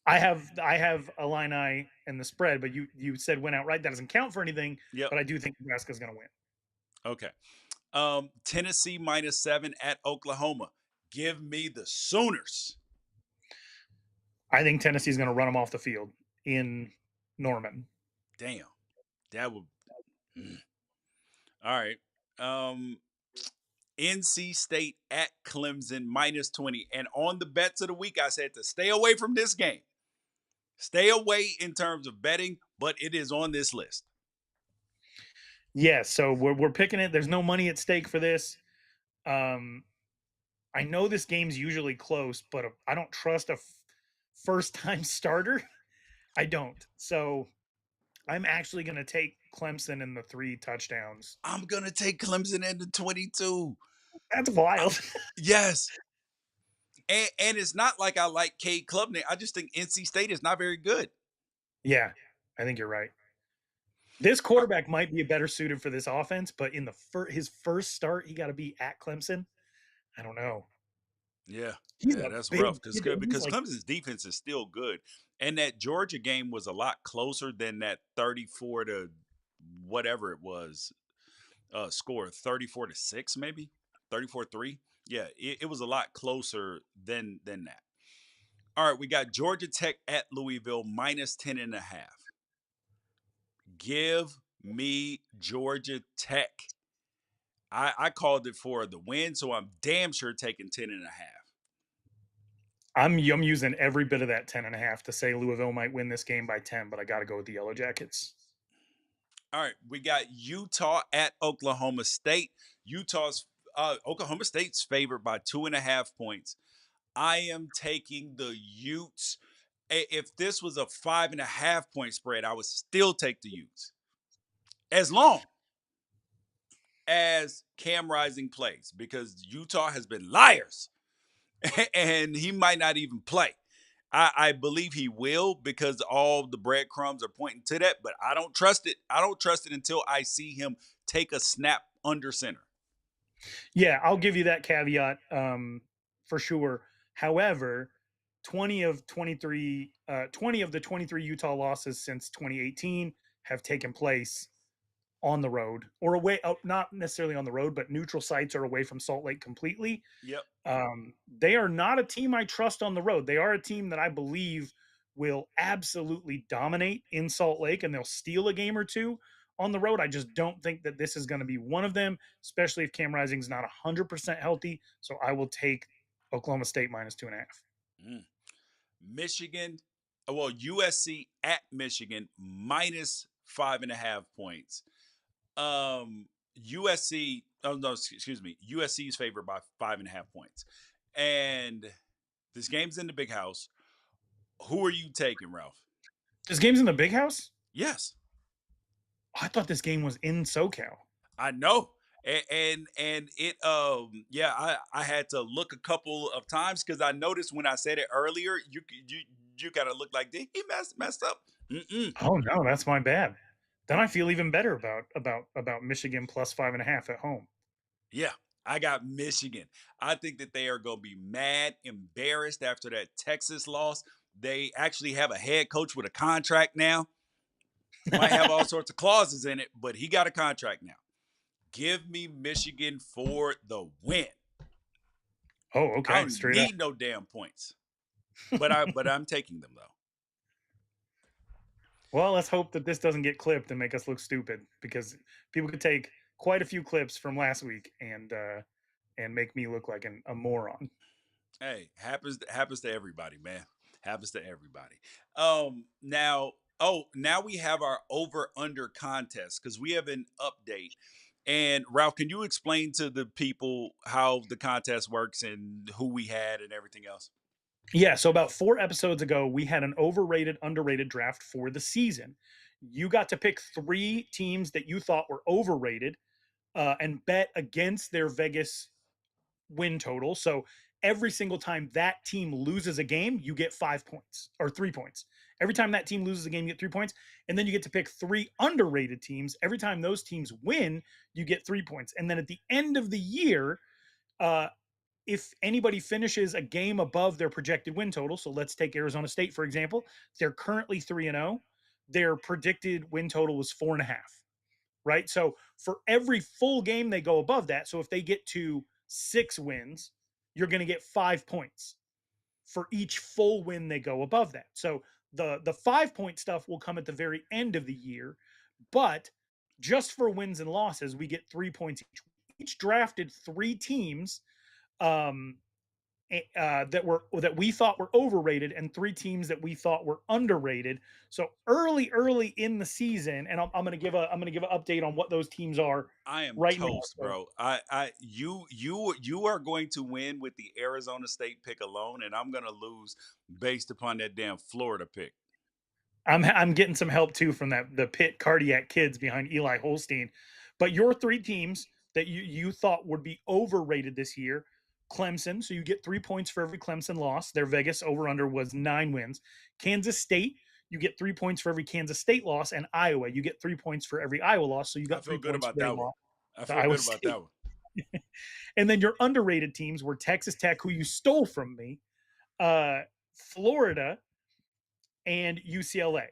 I have Illini in the spread, but you said win outright. That doesn't count for anything, Yep. but I do think Nebraska's going to win. Okay. Tennessee -7 at Oklahoma. Give me the Sooners. I think Tennessee's going to run them off the field in Norman. Damn, that would. Mm. All right. Um, NC State at Clemson -20. And on the bets of the week, I said to stay away from this game. Stay away in terms of betting, but it is on this list. Yes, so we're picking it. There's no money at stake for this. Um, I know this game's usually close, but I don't trust a first time starter. I don't. So I'm actually going to take Clemson in the 3 touchdowns. I'm gonna take Clemson into 22. That's Uh, wild. yes, and it's not like I like Cade Klubnik. I just think NC State is not very good. Yeah. I think you're right. This quarterback might be better suited for this offense, but in his first start, he got to be at Clemson. I don't know. Yeah, He's yeah, a that's big rough kid. He's because like, Clemson's defense is still good, and that Georgia game was a lot closer than that 34 to whatever it was score 34-6 maybe 34-3. Yeah, it was a lot closer than that. All right, we got Georgia Tech at Louisville minus 10.5. Give me Georgia Tech. I called it for the win, so I'm damn sure taking 10.5. I'm using every bit of that 10.5 to say Louisville might win this game by 10, but I got to go with the Yellow Jackets. All right, we got Utah at Oklahoma State. Oklahoma State's favored by 2.5 points. I am taking the Utes. If this was a 5.5 point spread, I would still take the Utes. As long as Cam Rising plays, because Utah has been liars and he might not even play. I believe he will because all the breadcrumbs are pointing to that, but I don't trust it. I don't trust it until I see him take a snap under center. Yeah, I'll give you that caveat for sure. However, 20 of the 23 Utah losses since 2018 have taken place on the road or away, not necessarily on the road, but neutral sites or away from Salt Lake completely. Yep. They are not a team I trust on the road. They are a team that I believe will absolutely dominate in Salt Lake and they'll steal a game or two on the road. I just don't think that this is going to be one of them, especially if Cam Rising's not 100% healthy. So I will take Oklahoma State minus 2.5. Mm. Michigan, USC at Michigan minus 5.5 points. USC, oh no, excuse me, USC is favored by 5.5 points. And this game's in the big house. Who are you taking, Ralph? This game's in the big house? Yes. Oh, I thought this game was in SoCal. I know. And it yeah, I had to look a couple of times because I noticed when I said it earlier, you kind of look like did he messed up. Mm-mm. Oh no, that's my bad. Then I feel even better about Michigan plus 5.5 at home. Yeah, I got Michigan. I think that they are going to be mad, embarrassed after that Texas loss. They actually have a head coach with a contract now. Might have all sorts of clauses in it, but he got a contract now. Give me Michigan for the win. Oh, I okay, don't straight up. need no damn points, but I'm taking them though. Well, let's hope that this doesn't get clipped and make us look stupid because people could take quite a few clips from last week and make me look like a moron. Hey, happens to everybody, man. Happens to everybody. Now, now we have our over under contest because we have an update. And Ralph, can you explain to the people how the contest works and who we had and everything else? Yeah, so about 4 episodes ago, we had an overrated, underrated draft for the season. You got to pick 3 teams that you thought were overrated and bet against their Vegas win total. So every single time that team loses a game, you get 5 points or 3 points. Every time that team loses a game, you get 3 points. And then you get to pick 3 underrated teams. Every time those teams win, you get 3 points. And then at the end of the year, uh, if anybody finishes a game above their projected win total, so let's take Arizona State, for example, they're currently 3-0. Their predicted win total was 4.5, right? So for every full game they go above that, so if they get to 6 wins, you're going to get 5 points for each full win they go above that. So the 5 point stuff will come at the very end of the year, but just for wins and losses, we get 3 points each. Each drafted 3 teams um, that we thought were overrated and 3 teams that we thought were underrated. So early in the season, and I'm going to give an update on what those teams are I am right now. toast, So bro. You are going to win with the Arizona State pick alone, and I'm gonna lose based upon that damn Florida pick. I'm getting some help too from the Pitt cardiac kids behind Eli Holstein. But your 3 teams that you thought would be overrated this year, Clemson, so you get 3 points for every Clemson loss. Their Vegas over under was 9 wins. Kansas State, you get 3 points for every Kansas State loss, and Iowa, you get 3 points for every Iowa loss. So you I got feel 3 good points about for every that one. loss I to feel Iowa good about State. that one. And then your underrated teams were Texas Tech, who you stole from me, Florida, and UCLA.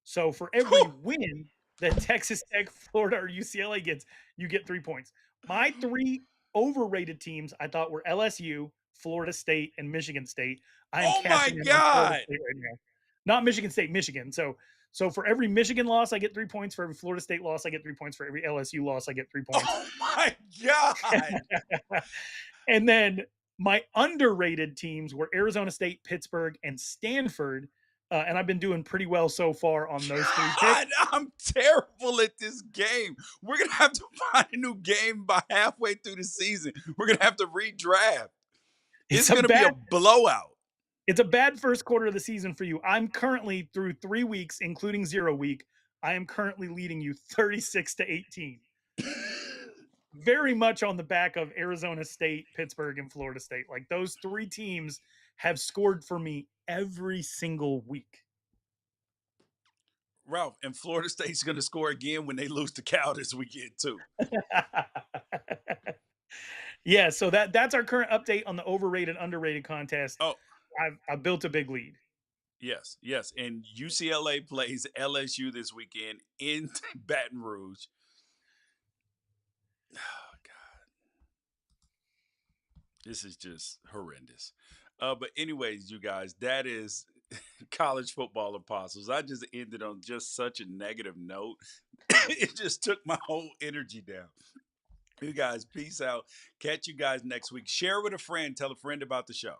So for every win that Texas Tech, Florida, or UCLA gets, you get 3 points. My 3 overrated teams I thought were LSU, Florida State, and Michigan State. I am Oh my cashing in on Florida God. State right now. Not Michigan State, Michigan. So for every Michigan loss, I get 3 points. For every Florida State loss, I get 3 points. For every LSU loss, I get 3 points. Oh my God. And then my underrated teams were Arizona State, Pittsburgh, and Stanford. And I've been doing pretty well so far on those 3 picks. God, I'm terrible at this game. We're going to have to find a new game by halfway through the season. We're going to have to redraft. It's going to be a blowout. It's a bad first quarter of the season for you. I'm currently through 3 weeks, including 0 week. I am currently leading you 36-18. Very much on the back of Arizona State, Pittsburgh, and Florida State. Like those 3 teams have scored for me every single week. Ralph, and Florida State's going to score again when they lose to Cal this weekend too. Yeah, so that's our current update on the overrated, underrated contest. Oh, I've built a big lead. Yes. And UCLA plays LSU this weekend in Baton Rouge. Oh, God. This is just horrendous. But anyways, you guys, that is college football apostles. I just ended on just such a negative note. It just took my whole energy down. You guys, peace out. Catch you guys next week. Share with a friend. Tell a friend about the show.